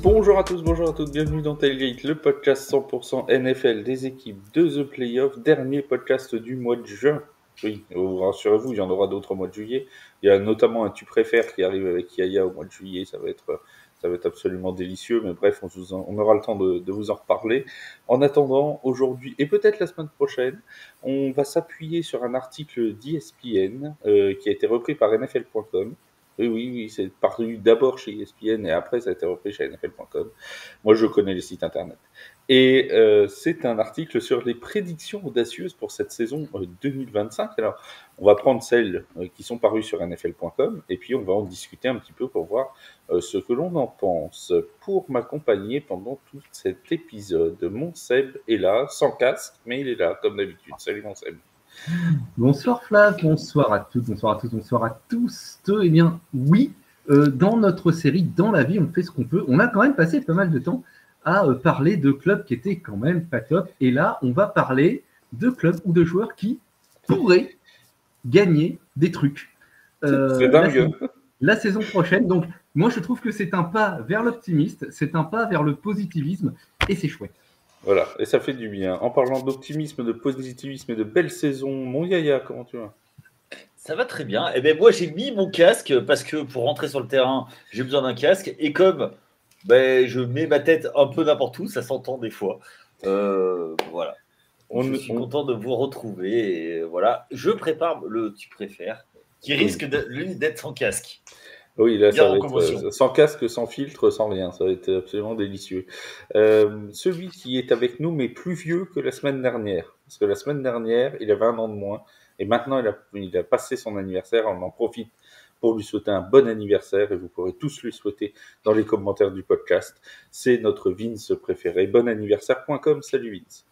Bonjour à tous, bonjour à toutes, bienvenue dans Tailgate, le podcast 100% NFL des équipes de The Playoff, dernier podcast du mois de juin. Oui, rassurez-vous, il y en aura d'autres au mois de juillet. Il y a notamment un Tu préfères qui arrive avec Yaya au mois de juillet, ça va être absolument délicieux, mais bref, on aura le temps de vous en reparler. En attendant, aujourd'hui, et peut-être la semaine prochaine, on va s'appuyer sur un article d'ESPN qui a été repris par NFL.com. Oui, c'est paru d'abord chez ESPN et après ça a été repris chez NFL.com. Moi, je connais les sites internet. Et c'est un article sur les prédictions audacieuses pour cette saison 2025. Alors, on va prendre celles qui sont parues sur NFL.com et puis on va en discuter un petit peu pour voir ce que l'on en pense. Pour m'accompagner pendant tout cet épisode, mon Seb est là, sans casque, mais il est là, comme d'habitude. Salut mon Seb. Bonsoir Flav, bonsoir à toutes, bonsoir à tous, bonsoir à tous. Eh bien, oui, dans notre série Dans la vie, on fait ce qu'on peut. On a quand même passé pas mal de temps à parler de clubs qui étaient quand même pas top. Et là, on va parler de clubs ou de joueurs qui pourraient gagner des trucs. C'est dingue. La saison prochaine. Donc, moi, je trouve que c'est un pas vers l'optimiste, c'est un pas vers le positivisme et c'est chouette. Voilà, et ça fait du bien. En parlant d'optimisme, de positivisme et de belle saison, mon Yaya, comment tu vas ? Ça va très bien. Eh ben moi, j'ai mis mon casque parce que pour rentrer sur le terrain, j'ai besoin d'un casque. Et comme je mets ma tête un peu n'importe où, ça s'entend des fois. Voilà. Je suis content de vous retrouver. Et voilà. Je prépare le Tu préfères, qui risque d'être sans casque. Oui, là, ça va être sans casque, sans filtre, sans rien. Ça va être absolument délicieux. Celui qui est avec nous, mais plus vieux que la semaine dernière. Parce que la semaine dernière, il avait 1 an de moins. Et maintenant, il a passé son anniversaire. On en profite pour lui souhaiter un bon anniversaire. Et vous pourrez tous lui souhaiter dans les commentaires du podcast. C'est notre Vince préféré. Bonanniversaire.com. Salut Vince.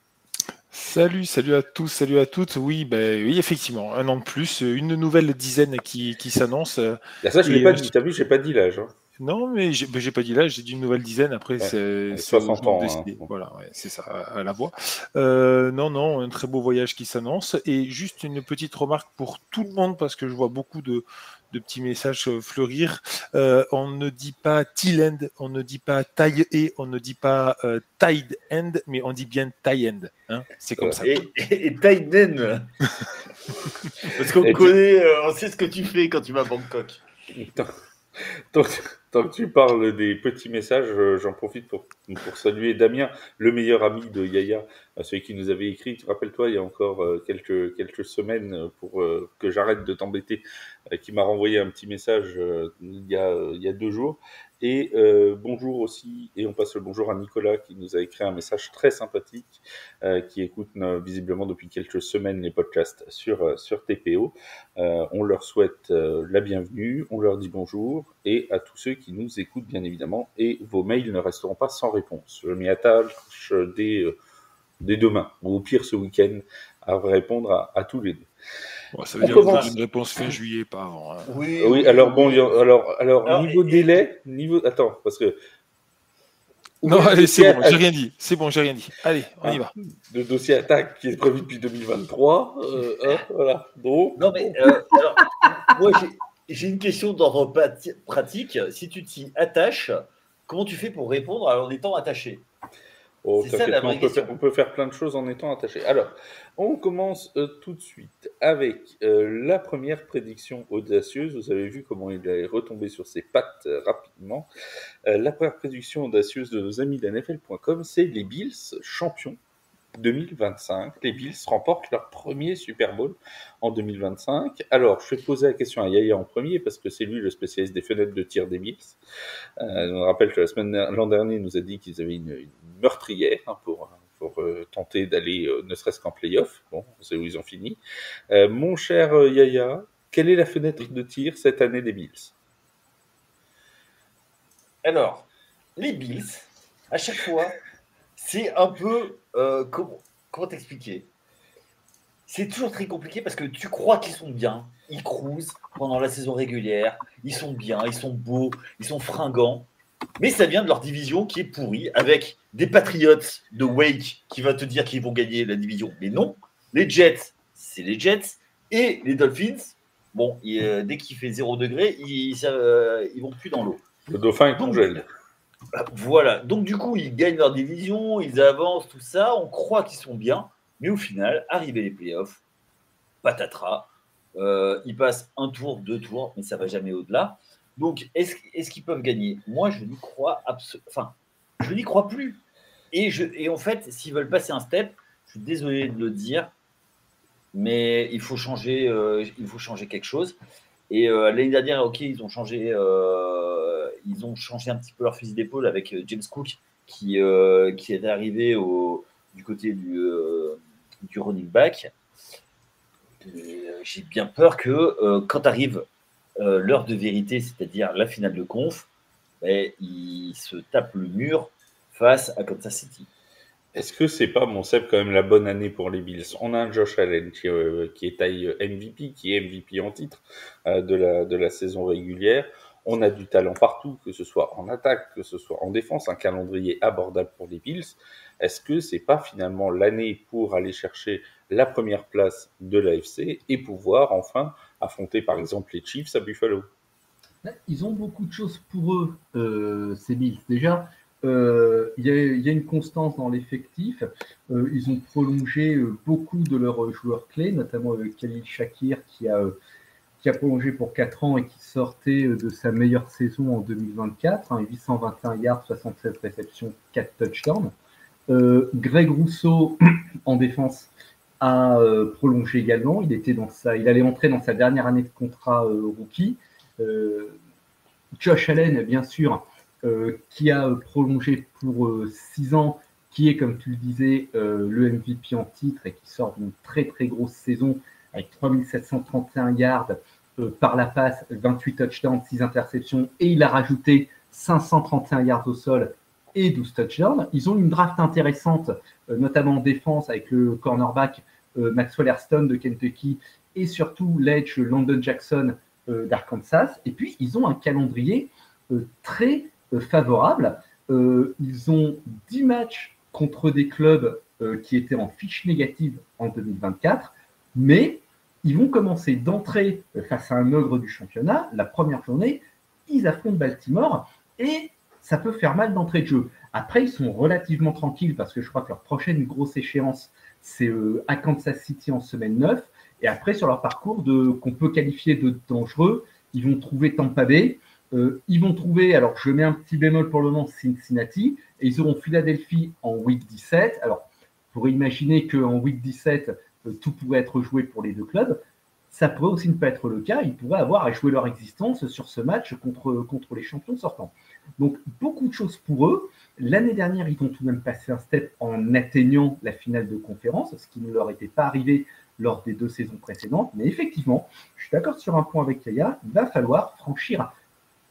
Salut à tous, salut à toutes. Oui, oui, effectivement, 1 an de plus, une nouvelle dizaine qui s'annonce. Ça, je l'ai pas dit. T'as vu, j'ai pas dit l'âge. Hein. Non, mais j'ai pas dit l'âge, j'ai dit une nouvelle dizaine. Après, c'est 60 ans. Hein. Voilà, ouais, c'est ça, à la voix. Non, un très beau voyage qui s'annonce. Et juste une petite remarque pour tout le monde, parce que je vois beaucoup de petits messages fleurir. On ne dit pas Till-End, on ne dit pas Tie-E, on ne dit pas Tide-End, mais on dit bien Tie-End. Hein, c'est comme ça. Et Tide-End parce qu'on connaît, on sait ce que tu fais quand tu vas à Bangkok. Tant que tu parles des petits messages, j'en profite pour saluer Damien, le meilleur ami de Yaya, celui qui nous avait écrit, rappelle-toi, il y a encore quelques semaines pour que j'arrête de t'embêter, qui m'a renvoyé un petit message il y a 2 jours. Et bonjour aussi, et on passe le bonjour à Nicolas qui nous a écrit un message très sympathique, qui écoute visiblement depuis quelques semaines les podcasts sur TPO. On leur souhaite la bienvenue, on leur dit bonjour, et à tous ceux qui nous écoutent bien évidemment, et vos mails ne resteront pas sans réponse. Je m'y attache dès demain, ou au pire ce week-end, à répondre à tous les deux. Bon, ça veut dire une réponse fin juillet, pas avant. Hein. Oui, alors bon, alors niveau délai, attends, parce que... Non, allez, c'est bon, j'ai rien dit. C'est bon, j'ai rien dit. Allez, on y va. Le dossier attaque qui est prévu depuis 2023, voilà. Donc, non, mais alors, moi, j'ai une question d'ordre pratique. Si tu t'y attaches, comment tu fais pour répondre en étant attaché ? C'est ça la vraie question. On peut faire plein de choses en étant attaché. Alors, on commence tout de suite avec la première prédiction audacieuse. Vous avez vu comment il est retombé sur ses pattes rapidement. La première prédiction audacieuse de nos amis d'NFL.com, c'est les Bills champions 2025. Les Bills remportent leur premier Super Bowl en 2025. Alors, je vais poser la question à Yaya en premier parce que c'est lui le spécialiste des fenêtres de tir des Bills. On rappelle que l'an dernier, il nous a dit qu'ils avaient une meurtrière pour tenter d'aller ne serait-ce qu'en play-off. Bon, c'est où ils ont fini. Mon cher Yaya, quelle est la fenêtre de tir cette année des Bills ? Alors, les Bills, à chaque fois, c'est un peu... comment t'expliquer ? C'est toujours très compliqué parce que tu crois qu'ils sont bien, ils cruisent pendant la saison régulière, ils sont bien, ils sont beaux, ils sont fringants, mais ça vient de leur division qui est pourrie, avec des Patriots de Wake qui va te dire qu'ils vont gagner la division. Mais non, les Jets, c'est les Jets, et les Dolphins, bon, dès qu'il fait 0 degré, ils vont plus dans l'eau. Le dauphin est congèle. Voilà. Donc, du coup, ils gagnent leur division, ils avancent, tout ça. On croit qu'ils sont bien. Mais au final, arrivé les playoffs, patatras. Ils passent un tour, 2 tours, mais ça ne va jamais au-delà. Donc, est-ce qu'ils peuvent gagner? Moi, je n'y crois absolument. Enfin, je n'y crois plus. Et en fait, s'ils veulent passer un step, je suis désolé de le dire, mais il faut changer quelque chose. Et l'année dernière, ok, ils ont changé un petit peu leur fusil d'épaule avec James Cook qui est arrivé du côté du running back. J'ai bien peur que quand arrive l'heure de vérité, c'est-à-dire la finale de conf, il se tape le mur face à Kansas City. Est-ce que c'est pas, mon Seb, quand même la bonne année pour les Bills? On a un Josh Allen qui est taille MVP, qui est MVP en titre de la saison régulière. On a du talent partout, que ce soit en attaque, que ce soit en défense, un calendrier abordable pour les Bills. Est-ce que c'est pas finalement l'année pour aller chercher la première place de l'AFC et pouvoir enfin affronter par exemple les Chiefs à Buffalo? Ils ont beaucoup de choses pour eux, ces Bills. Déjà, il y a une constance dans l'effectif. Ils ont prolongé beaucoup de leurs joueurs clés, notamment Khalil Shakir qui a prolongé pour 4 ans et qui sortait de sa meilleure saison en 2024, 821 yards, 76 réceptions, 4 touchdowns. Greg Rousseau, en défense, a prolongé également. Il allait entrer dans sa dernière année de contrat rookie. Josh Allen, bien sûr, qui a prolongé pour 6 ans, qui est, comme tu le disais, le MVP en titre et qui sort d'une très très grosse saison avec 3731 yards par la passe, 28 touchdowns, 6 interceptions, et il a rajouté 531 yards au sol et 12 touchdowns. Ils ont une draft intéressante, notamment en défense avec le cornerback Maxwell Hairston de Kentucky et surtout l'edge Landon Jackson d'Arkansas. Et puis, ils ont un calendrier très favorable. Ils ont 10 matchs contre des clubs qui étaient en fiche négative en 2024, mais ils vont commencer d'entrée face à un ogre du championnat. La première journée, ils affrontent Baltimore et ça peut faire mal d'entrée de jeu. Après, ils sont relativement tranquilles parce que je crois que leur prochaine grosse échéance, c'est à Kansas City en semaine 9. Et après, sur leur parcours qu'on peut qualifier de dangereux, ils vont trouver Tampa Bay. Ils vont trouver, alors je mets un petit bémol pour le moment, Cincinnati. Et ils auront Philadelphie en week 17. Alors, vous pourrez imaginer qu'en week 17, tout pourrait être joué pour les deux clubs. Ça pourrait aussi ne pas être le cas. Ils pourraient avoir à jouer leur existence sur ce match contre les champions sortants. Donc, beaucoup de choses pour eux. L'année dernière, ils ont tout de même passé un step en atteignant la finale de conférence, ce qui ne leur était pas arrivé lors des 2 saisons précédentes. Mais effectivement, je suis d'accord sur un point avec Yaya, il va falloir franchir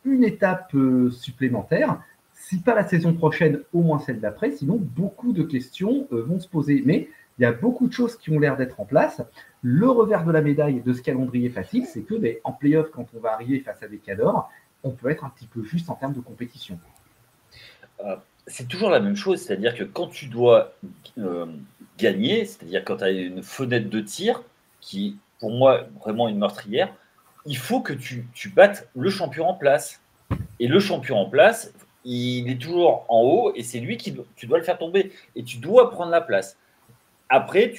une étape supplémentaire. Si pas la saison prochaine, au moins celle d'après. Sinon, beaucoup de questions vont se poser. Mais il y a beaucoup de choses qui ont l'air d'être en place. Le revers de la médaille de ce calendrier facile, c'est que en play-off, quand on va arriver face à des cadors, on peut être un petit peu juste en termes de compétition. C'est toujours la même chose, c'est-à-dire que quand tu dois gagner, c'est-à-dire quand tu as une fenêtre de tir, qui pour moi vraiment une meurtrière, il faut que tu battes le champion en place. Et le champion en place, il est toujours en haut et c'est lui tu dois le faire tomber et tu dois prendre la place. Après,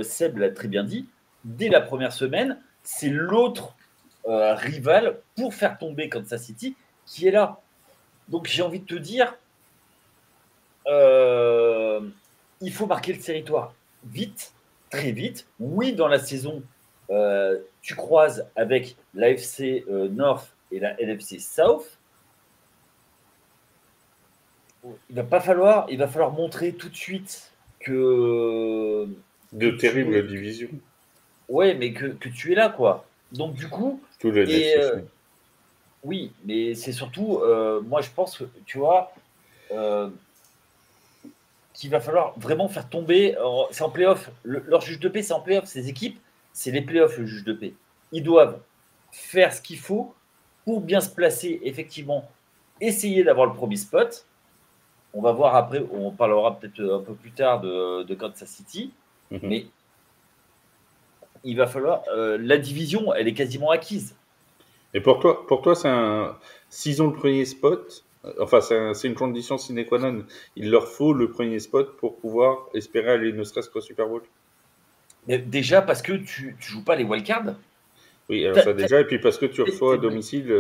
Seb l'a très bien dit, dès la première semaine, c'est l'autre rival pour faire tomber Kansas City qui est là. Donc j'ai envie de te dire, il faut marquer le territoire vite, très vite. Oui, dans la saison, tu croises avec l'AFC North et la NFC South. Il va falloir montrer tout de suite que terribles divisions. Ouais, mais que tu es là, quoi. Donc du coup, oui, mais c'est surtout, moi je pense que tu vois. Qu'il va falloir vraiment faire tomber. C'est en play-off. Leur juge de paix, c'est en play-off. Ces équipes, c'est les play-offs, le juge de paix. Ils doivent faire ce qu'il faut pour bien se placer, effectivement, essayer d'avoir le premier spot. On va voir après, on parlera peut-être un peu plus tard de Kansas City. Mais il va falloir. La division, elle est quasiment acquise. Et pour toi, s'ils ont le premier spot, Enfin, c'est une condition sine qua non. Il leur faut le premier spot pour pouvoir espérer aller ne serait-ce qu'au Super Bowl. Mais déjà parce que tu joues pas les wildcards. Oui, alors T'as- ça t'as- déjà, et puis parce que tu reçois à domicile.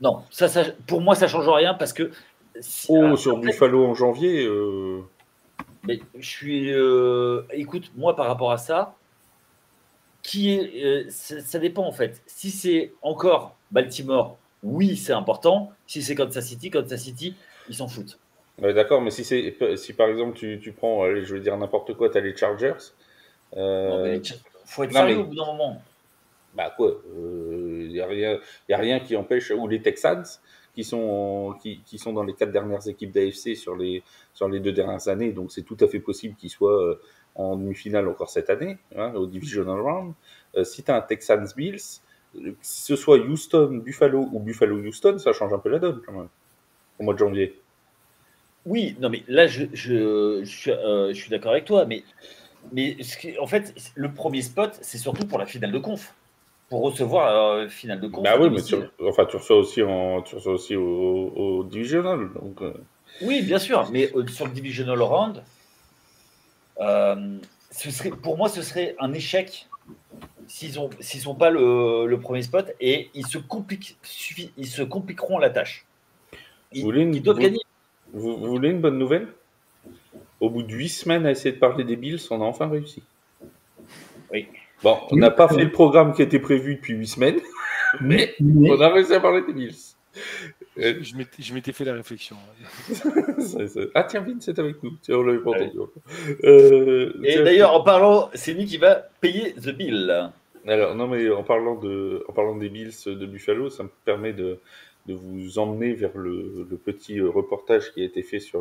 Non, ça, pour moi, ça change rien parce que. Sur en fait, Buffalo en janvier. mais je suis. Écoute, moi, par rapport à ça, ça dépend en fait. Si c'est encore Baltimore, oui, c'est important. Si c'est Kansas City, ils s'en foutent. Ouais, d'accord, mais si par exemple tu prends, allez, je vais dire n'importe quoi, tu as les Chargers. Non, mais faut être non, sérieux mais- au bout d'un moment. Bah quoi, y a rien qui empêche, ou les Texans qui sont dans les 4 dernières équipes d'AFC sur les 2 dernières années, donc c'est tout à fait possible qu'ils soient en demi-finale encore cette année, hein, au Divisional Round. Si tu as un Texans Bills, que ce soit Houston, Buffalo ou Buffalo Houston, ça change un peu la donne quand même, au mois de janvier. Oui, non, mais là, je suis d'accord avec toi, mais en fait, le premier spot, c'est surtout pour la finale de conf. Pour recevoir la finale de conf. Bah à oui, mais domicile. tu reçois aussi au Divisional. Donc, Oui, bien sûr, mais sur le Divisional Round, pour moi, ce serait un échec s'ils sont pas le premier spot et ils se compliqueront la tâche. Ils doivent gagner. Vous voulez une bonne nouvelle? Au bout de 8 semaines à essayer de parler des Bills, on a enfin réussi. Oui. Bon, on n'a pas fait le programme qui était prévu depuis 8 semaines, mais on a réussi à parler des Bills. Je m'étais fait la réflexion. Ah tiens, Vince, c'est avec nous. Tiens, on l'avait pas entendu. Et d'ailleurs, en parlant, c'est lui qui va payer The Bill. Alors, non, mais en parlant des Bills de Buffalo, ça me permet de vous emmener vers le petit reportage qui a été fait sur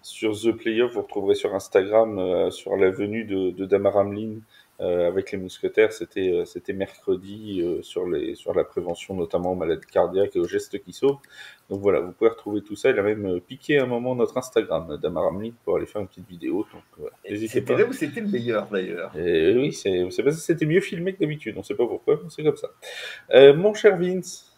The Playoff. Vous retrouverez sur Instagram sur la venue de Damar Hamlin avec les Mousquetaires. C'était mercredi sur la prévention, notamment aux maladies cardiaques et aux gestes qui sauvent. Donc voilà, vous pouvez retrouver tout ça. Il a même piqué un moment notre Instagram, Damar Hamlin, pour aller faire une petite vidéo. Donc voilà, n'hésitez pas. C'était là où c'était le meilleur d'ailleurs. Oui, c'est parce que c'était mieux filmé que d'habitude. On ne sait pas pourquoi, mais c'est comme ça. Mon cher Vince,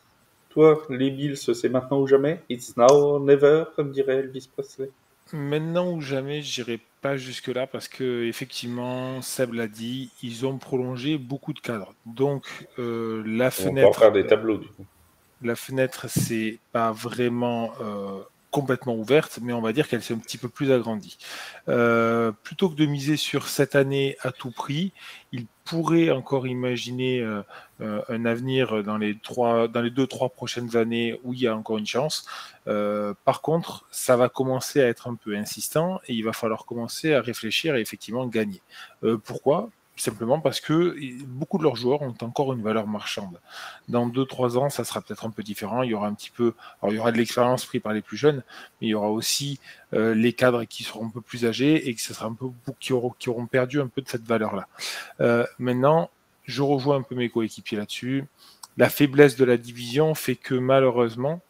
toi, les Bills, c'est maintenant ou jamais? It's now or never, comme dirait Elvis Presley. Maintenant ou jamais, je n'irai pas jusque-là parce que effectivement, Seb l'a dit, ils ont prolongé beaucoup de cadres. Donc la On va faire des tableaux du coup. La fenêtre, c'est pas vraiment complètement ouverte, mais on va dire qu'elle s'est un petit peu plus agrandie. Plutôt que de miser sur cette année à tout prix, il pourrait encore imaginer un avenir dans les 2-3 prochaines années où il y a encore une chance. Par contre, ça va commencer à être un peu insistant et il va falloir commencer à réfléchir et effectivement gagner. Pourquoi ? Simplement parce que beaucoup de leurs joueurs ont encore une valeur marchande. Dans 2-3 ans, ça sera peut-être un peu différent. Il y aura il y aura de l'expérience prise par les plus jeunes, mais il y aura aussi les cadres qui seront un peu plus âgés et qui auront perdu un peu de cette valeur-là. Maintenant, je rejoins un peu mes coéquipiers là-dessus. La faiblesse de la division fait que malheureusement,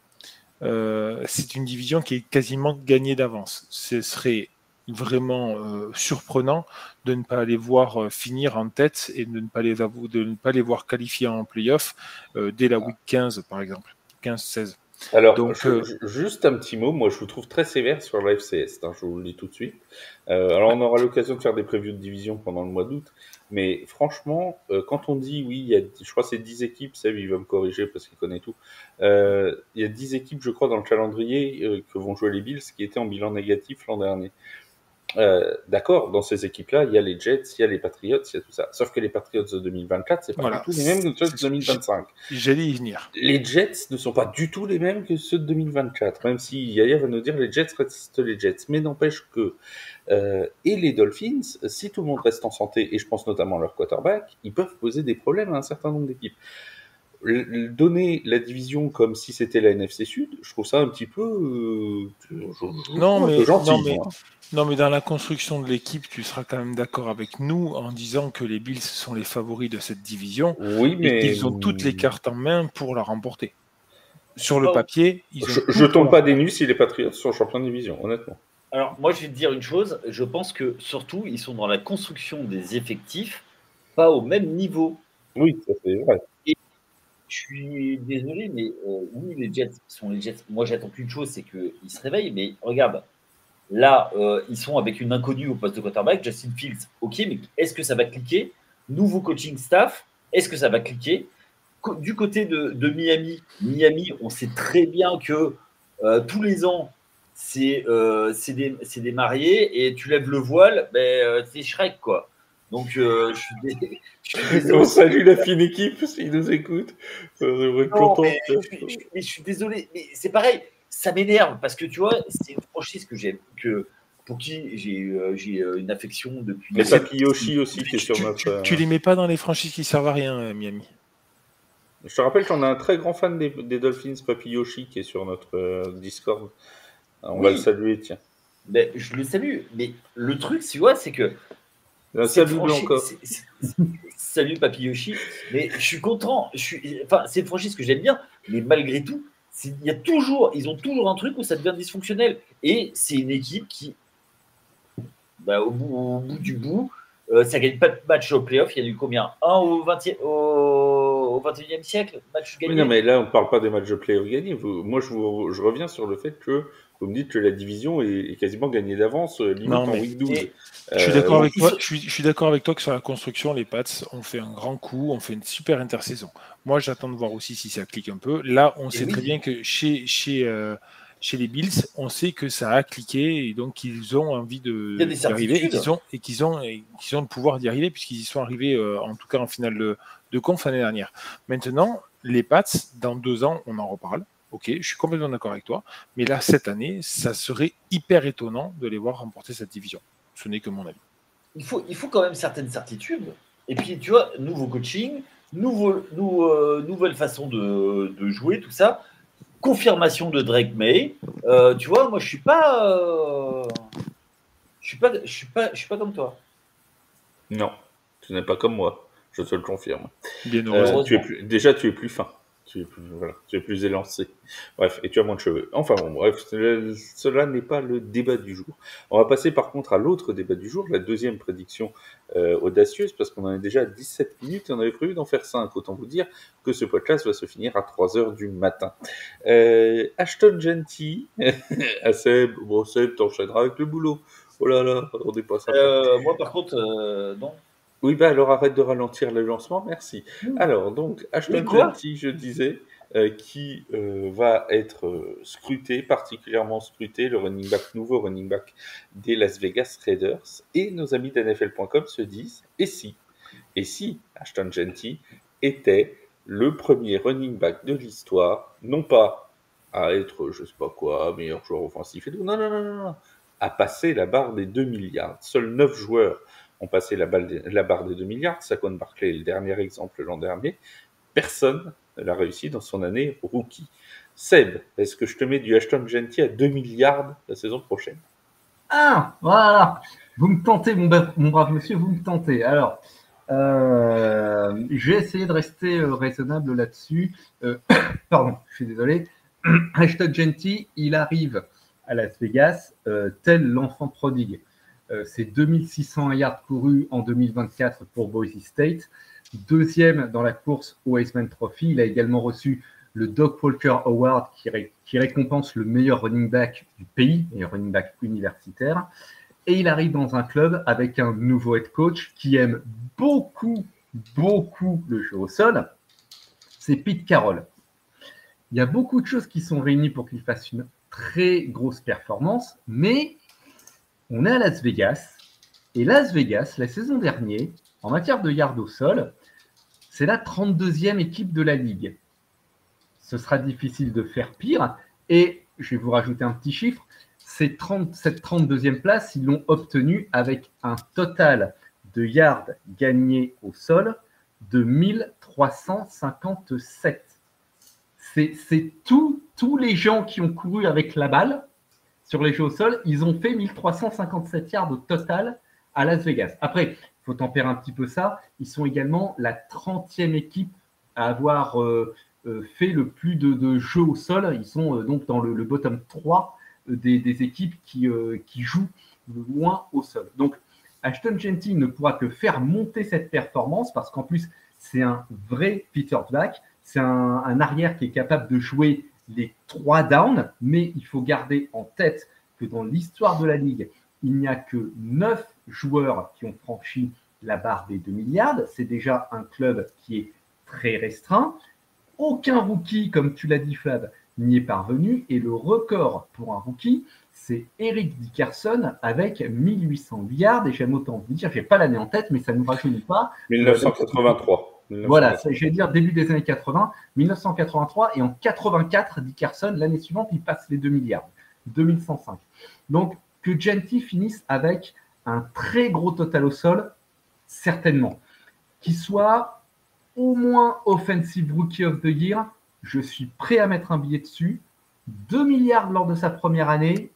c'est une division qui est quasiment gagnée d'avance. Ce serait vraiment surprenant de ne pas les voir finir en tête et de ne pas les voir qualifier en play-off dès la week 15 par exemple, 15-16. Alors, juste un petit mot, moi je vous trouve très sévère sur la FCS, hein, je vous le dis tout de suite. Alors on aura l'occasion de faire des previews de division pendant le mois d'août, mais franchement, quand on dit oui, je crois que c'est 10 équipes, Seb il va me corriger parce qu'il connaît tout, il y a 10 équipes je crois dans le calendrier que vont jouer les Bills qui étaient en bilan négatif l'an dernier. D'accord, dans ces équipes-là, il y a les Jets, il y a les Patriots, il y a tout ça. Sauf que les Patriots de 2024, c'est pas du tout les mêmes que ceux de 2025. J'allais y venir. Les Jets ne sont pas du tout les mêmes que ceux de 2024, même si Yaya va nous dire les Jets restent les Jets. Mais n'empêche que et les Dolphins, si tout le monde reste en santé, et je pense notamment à leur quarterback, ils peuvent poser des problèmes à un certain nombre d'équipes. Donner la division comme si c'était la NFC Sud, je trouve ça un petit peu gentil. Non, mais dans la construction de l'équipe, tu seras quand même d'accord avec nous en disant que les Bills sont les favoris de cette division. Oui, mais ils ont toutes les cartes en main pour la remporter. Sur le papier, ils ont. Je tombe pas des nues si les Patriots sont champions de division, honnêtement. Alors, moi, je vais te dire une chose. Je pense que surtout, ils sont dans la construction des effectifs, pas au même niveau. Oui, ça c'est vrai. Je suis désolé, mais oui, les Jets sont les Jets. Moi, j'attends qu'une chose, c'est qu'ils se réveillent. Mais regarde, là, ils sont avec une inconnue au poste de quarterback, Justin Fields. Ok, mais est-ce que ça va cliquer? Nouveau coaching staff, est-ce que ça va cliquer? Du côté de Miami, on sait très bien que tous les ans, c'est des mariés et tu lèves le voile, c'est Shrek, quoi. Donc, je suis On désolé. salue la fine équipe s'ils nous écoutent. On devrait être Non, content. mais je suis désolé. Mais c'est pareil, ça m'énerve parce que tu vois, c'est une franchise que j'aime, pour qui j'ai une affection depuis. Mais Papy Yoshi aussi qui est sur notre. Tu les mets pas dans les franchises qui servent à rien, Miami. Je te rappelle qu'on a un très grand fan des Dolphins, Papy Yoshi, qui est sur notre Discord. On va le saluer, tiens. Ben, je le salue. Mais le truc, tu vois, c'est que. Salut-le encore. Salut Papy Yoshi. Mais je suis content. Enfin, c'est une franchise que j'aime bien. Mais malgré tout, ils ont toujours un truc où ça devient dysfonctionnel. Et c'est une équipe qui, au bout du bout, ça gagne pas de match au playoff. Il y a eu combien? Un au 21e siècle, match gagné. Oui, non, mais là, on ne parle pas des matchs de playoff gagnés. Moi, je reviens sur le fait que vous me dites que la division est quasiment gagnée d'avance, limite en week 12. Je suis d'accord avec toi. Je suis d'accord avec toi que sur la construction, les Pats ont fait un grand coup, ont fait une super intersaison. Moi, j'attends de voir aussi si ça clique un peu. Là, on sait très bien que chez les Bills, on sait que ça a cliqué et donc ils ont envie d'y arriver et qu'ils ont le pouvoir d'y arriver puisqu'ils y sont arrivés en tout cas en finale de conf l'année dernière. Maintenant, les Pats, dans 2 ans, on en reparle. Ok, je suis complètement d'accord avec toi. Mais là, cette année, ça serait hyper étonnant de les voir remporter cette division. Ce n'est que mon avis. Il faut quand même certaines certitudes. Et puis, tu vois, nouveau coaching, nouvelle façon de jouer, tout ça. Confirmation de Drake May. Tu vois, moi, je suis pas comme toi. Non, tu n'es pas comme moi. Je te le confirme. Bien heureusement. Tu es plus fin. Tu es plus élancé. Bref, et tu as moins de cheveux. Enfin bon, bref, cela n'est pas le débat du jour. On va passer par contre à l'autre débat du jour, la deuxième prédiction audacieuse, parce qu'on en est déjà à 17 minutes et on avait prévu d'en faire 5. Autant vous dire que ce podcast va se finir à 3h du matin. Ashton Genty, à Seb, bon Seb, t'enchaîneras avec le boulot. Oh là là, on n'est pas ça. Moi par contre, non. Oui, alors arrête de ralentir le lancement, merci. Alors, donc, Ashton Genty, je disais, qui va être particulièrement scruté, le nouveau running back des Las Vegas Raiders. Et nos amis d'NFL.com se disent, et si Ashton Genty était le premier running back de l'histoire, non pas à être, je sais pas quoi, meilleur joueur offensif et tout, non, à passer la barre des 2 milliards. Seuls 9 joueurs ont passé la barre des 2 milliards. Saquon Barkley est le dernier exemple l'an dernier. Personne ne l'a réussi dans son année rookie. Seb, est-ce que je te mets du Ashton Genty à 2 milliards la saison prochaine? Ah, voilà. Vous me tentez, mon brave monsieur, vous me tentez. Alors, je vais essayer de rester raisonnable là-dessus. Pardon, je suis désolé. Ashton Genty, il arrive à Las Vegas tel l'enfant prodigue. C'est 2600 yards courus en 2024 pour Boise State. Deuxième dans la course au Heisman Trophy. Il a également reçu le Doug Walker Award qui récompense le meilleur running back du pays, meilleur running back universitaire. Et il arrive dans un club avec un nouveau head coach qui aime beaucoup le jeu au sol. C'est Pete Carroll. Il y a beaucoup de choses qui sont réunies pour qu'il fasse une très grosse performance, mais on est à Las Vegas, et Las Vegas, la saison dernière, en matière de yards au sol, c'est la 32e équipe de la Ligue. Ce sera difficile de faire pire, et je vais vous rajouter un petit chiffre, cette 32e place, ils l'ont obtenue avec un total de yards gagnés au sol de 1357. C'est tous les gens qui ont couru avec la balle sur les jeux au sol, ils ont fait 1357 yards au total à Las Vegas. Après, il faut tempérer un petit peu ça. Ils sont également la 30e équipe à avoir fait le plus de jeux au sol. Ils sont donc dans le bottom 3 des équipes qui jouent le moins au sol. Donc, Ashton Genty ne pourra que faire monter cette performance parce qu'en plus, c'est un vrai quarterback. C'est un arrière qui est capable de jouer les 3 downs, mais il faut garder en tête que dans l'histoire de la Ligue, il n'y a que 9 joueurs qui ont franchi la barre des 2 milliards. C'est déjà un club qui est très restreint. Aucun rookie, comme tu l'as dit Flav, n'y est parvenu. Et le record pour un rookie, c'est Eric Dickerson avec 1800 yards. Et j'aime autant vous dire, je n'ai pas l'année en tête, mais ça ne nous rajeunit pas. 1983. Voilà, je vais dire début des années 80, 1983. Et en 84, Dickerson, l'année suivante, il passe les 2 milliards. 2105. Donc, que Genty finisse avec un très gros total au sol, certainement. Qu'il soit au moins Offensive Rookie of the Year, je suis prêt à mettre un billet dessus. 2 milliards lors de sa première année,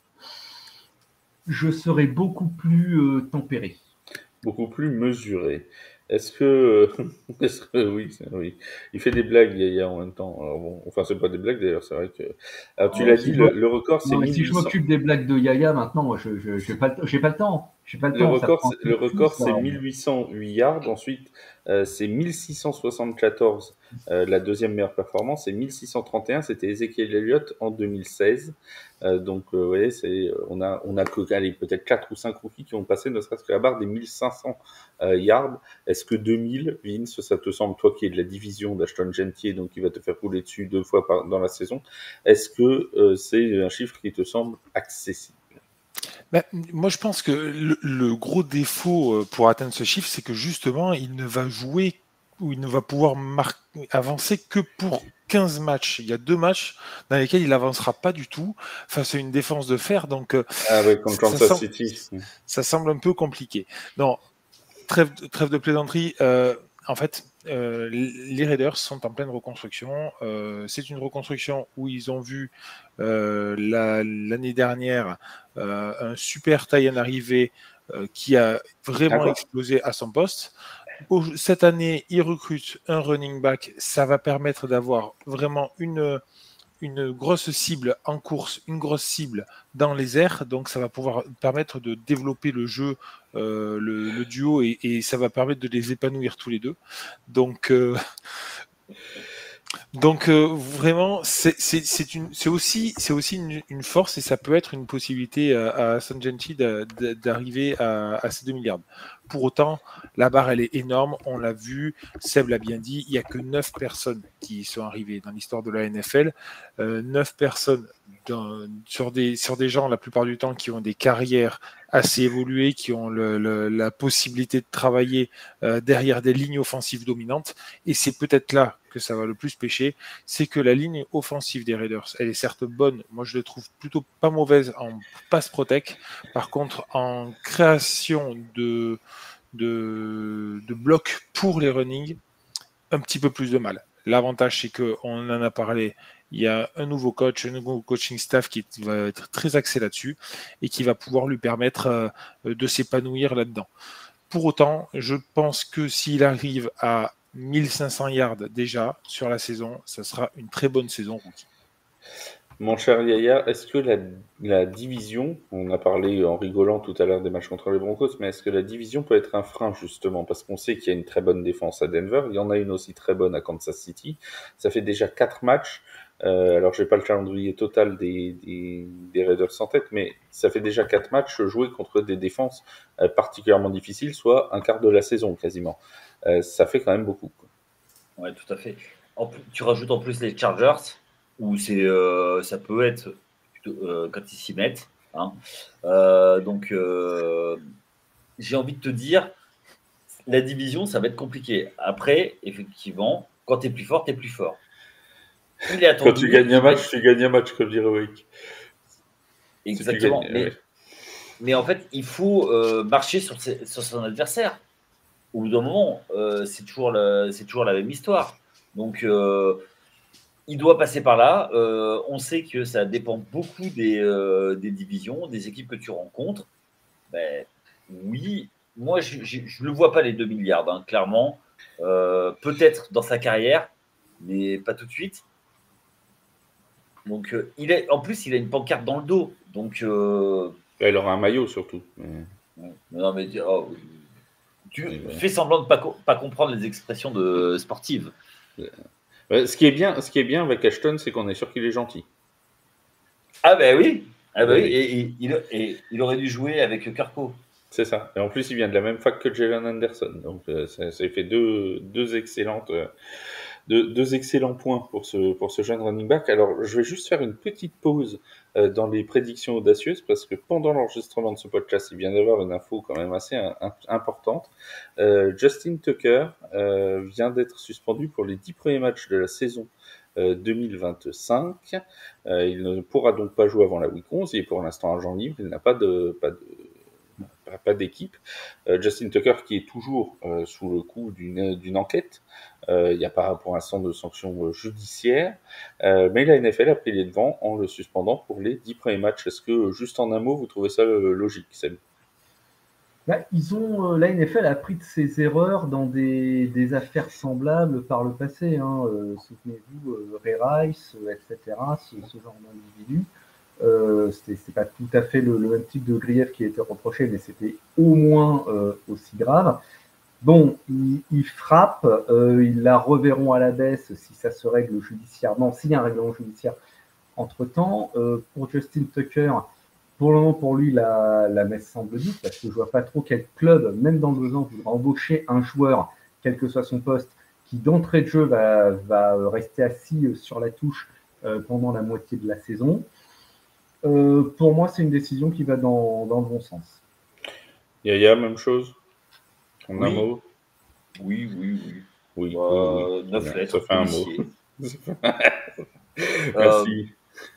je serai beaucoup plus tempéré. Beaucoup plus mesuré. Est-ce que oui, il fait des blagues Yaya en même temps. Alors bon, enfin c'est pas des blagues d'ailleurs, c'est vrai que. Alors tu l'as dit, le record c'est 1800. Si je m'occupe des blagues de Yaya maintenant, j'ai pas le temps. Le record c'est 1808 yards. Ensuite c'est 1674 la deuxième meilleure performance et 1631 c'était Ezekiel Elliott en 2016. Donc vous voyez, on a que allez, peut-être 4 ou 5 rookies qui ont passé ne serait-ce que la barre des 1500 yards. Est-ce que 2000, Vince, ça te semble, toi qui es de la division d'Ashton Genty, donc qui va te faire rouler dessus 2 fois dans la saison, est-ce que c'est un chiffre qui te semble accessible? Moi, je pense que le gros défaut pour atteindre ce chiffre, c'est que justement, il ne va jouer ou il ne va pouvoir avancer que pour 15 matchs. Il y a 2 matchs dans lesquels il n'avancera pas du tout face à une défense de fer. Donc, contre Kansas City. Ça semble un peu compliqué. Non, trêve de plaisanterie. En fait, les Raiders sont en pleine reconstruction. C'est une reconstruction où ils ont vu l'année dernière un super tie-in arrivé qui a vraiment explosé à son poste. Cette année, ils recrutent un running back. Ça va permettre d'avoir vraiment une grosse cible en course, une grosse cible dans les airs, donc ça va pouvoir permettre de développer le jeu, le duo, et ça va permettre de les épanouir tous les deux. Donc vraiment, c'est aussi une force et ça peut être une possibilité à San Genty d'arriver à ces 2 milliards. Pour autant, la barre, elle est énorme. On l'a vu, Seb l'a bien dit, il n'y a que 9 personnes qui sont arrivées dans l'histoire de la NFL. 9 personnes sur des gens, la plupart du temps, qui ont des carrières assez évoluées, qui ont la possibilité de travailler derrière des lignes offensives dominantes. Et c'est peut-être là que ça va le plus pêcher, c'est que la ligne offensive des Raiders, elle est certes bonne, moi je la trouve plutôt pas mauvaise en pass protect, par contre en création de blocs pour les running, un petit peu plus de mal. L'avantage c'est qu'on en a parlé, il y a un nouveau coach, un nouveau coaching staff qui va être très axé là-dessus et qui va pouvoir lui permettre de s'épanouir là-dedans. Pour autant, je pense que s'il arrive à 1500 yards déjà sur la saison, ça sera une très bonne saison rookie. Mon cher Yaya, est-ce que la division, on a parlé en rigolant tout à l'heure des matchs contre les Broncos, mais est-ce que la division peut être un frein justement? Parce qu'on sait qu'il y a une très bonne défense à Denver, il y en a une aussi très bonne à Kansas City. Ça fait déjà 4 matchs. Alors, je n'ai pas le calendrier total des Raiders en tête, mais ça fait déjà 4 matchs joués contre des défenses particulièrement difficiles, soit un quart de la saison quasiment. Ça fait quand même beaucoup. Oui, tout à fait. Tu rajoutes en plus les Chargers, où ça peut être quand ils s'y mettent. Hein. Donc, j'ai envie de te dire, la division, ça va être compliqué. Après, effectivement, quand tu es plus fort, tu es plus fort. Il est attendu, quand tu gagnes un match, tu gagnes un match, comme dirait Wake. Exactement. Mais en fait, il faut marcher sur son adversaire. Au bout d'un moment, c'est toujours la même histoire. Donc, il doit passer par là. On sait que ça dépend beaucoup des divisions, des équipes que tu rencontres. Ben, oui, moi, je ne le vois pas les 2 milliards, hein, clairement. Peut-être dans sa carrière, mais pas tout de suite. Donc, en plus, il a une pancarte dans le dos. Donc, il aura un maillot surtout. Non, mais tu fais semblant de pas comprendre les expressions sportives. Ce qui est bien avec Ashton, c'est qu'on est sûr qu'il est gentil. Ah ben oui, Oui. Et il aurait dû jouer avec Carpo. C'est ça. Et en plus, il vient de la même fac que Jalen Anderson. Donc, ça fait deux excellents points pour ce jeune running back. Alors, je vais juste faire une petite pause dans les prédictions audacieuses parce que pendant l'enregistrement de ce podcast, il vient d'avoir une info quand même assez importante. Justin Tucker vient d'être suspendu pour les 10 premiers matchs de la saison 2025. Il ne pourra donc pas jouer avant la week 11. Il est pour l'instant agent libre. Il n'a pas d'équipe. Justin Tucker qui est toujours sous le coup d'une enquête. Il n'y a pas pour l'instant de sanctions judiciaires, mais la NFL a pris les devants en le suspendant pour les 10 premiers matchs. Est-ce que, juste en un mot, vous trouvez ça logique, Seb? La NFL a appris de ses erreurs dans des affaires semblables par le passé. Souvenez-vous, Ray Rice, etc., ce genre d'individu. C'était pas tout à fait le même type de grief qui a été reproché, mais c'était au moins aussi grave. Bon, ils frappent, ils la reverront à la baisse si ça se règle judiciairement, s'il y a un règlement judiciaire entre-temps. Pour Justin Tucker, pour le moment, pour lui, la messe semble dite, parce que je vois pas trop quel club, même dans 2 ans, voudra embaucher un joueur, quel que soit son poste, qui d'entrée de jeu va rester assis sur la touche pendant la moitié de la saison. Pour moi, c'est une décision qui va dans le bon sens. Yaya, même chose? En un Oui. mot? Oui. Oui. 9 lettres. Ça fait un mot. Merci.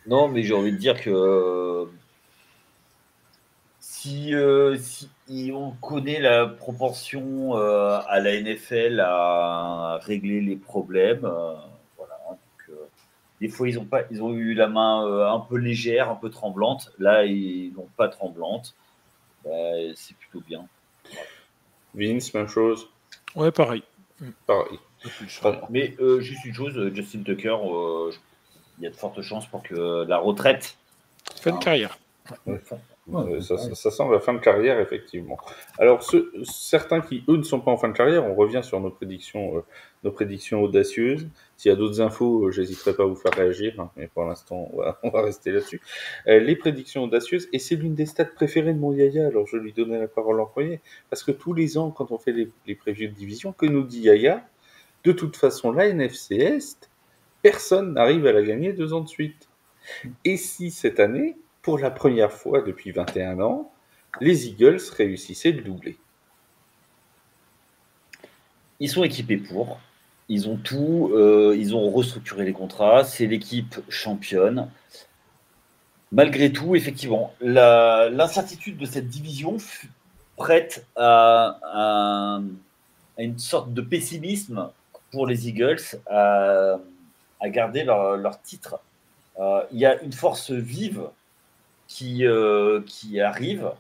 Non, mais j'ai envie de dire que si on connaît la proportion à la NFL à régler les problèmes, voilà. Donc, des fois, ils ont eu la main un peu légère, un peu tremblante. Là, ils n'ont pas tremblante. C'est plutôt bien. Vince, même chose? Ouais, pareil. Pareil. Mais juste une chose, Justin Tucker, il y a de fortes chances pour que la retraite. Fin de carrière. Ça sent la fin de carrière, effectivement. Alors, certains qui, eux, ne sont pas en fin de carrière, on revient sur nos prédictions audacieuses. S'il y a d'autres infos, j'hésiterai pas à vous faire réagir, hein, mais pour l'instant, on va rester là-dessus. Les prédictions audacieuses, et c'est l'une des stats préférées de mon Yaya, alors je lui donnais la parole en premier, parce que tous les ans, quand on fait les previews de division, que nous dit Yaya, de toute façon, la NFC Est, personne n'arrive à la gagner 2 ans de suite. Et si cette année, pour la première fois depuis 21 ans, les Eagles réussissaient le doublé? Ils sont équipés pour. Ils ont tout. Ils ont restructuré les contrats. C'est l'équipe championne. Malgré tout, effectivement, l'incertitude de cette division prête à une sorte de pessimisme pour les Eagles à garder leur titre. Il y a une force vive qui arrive,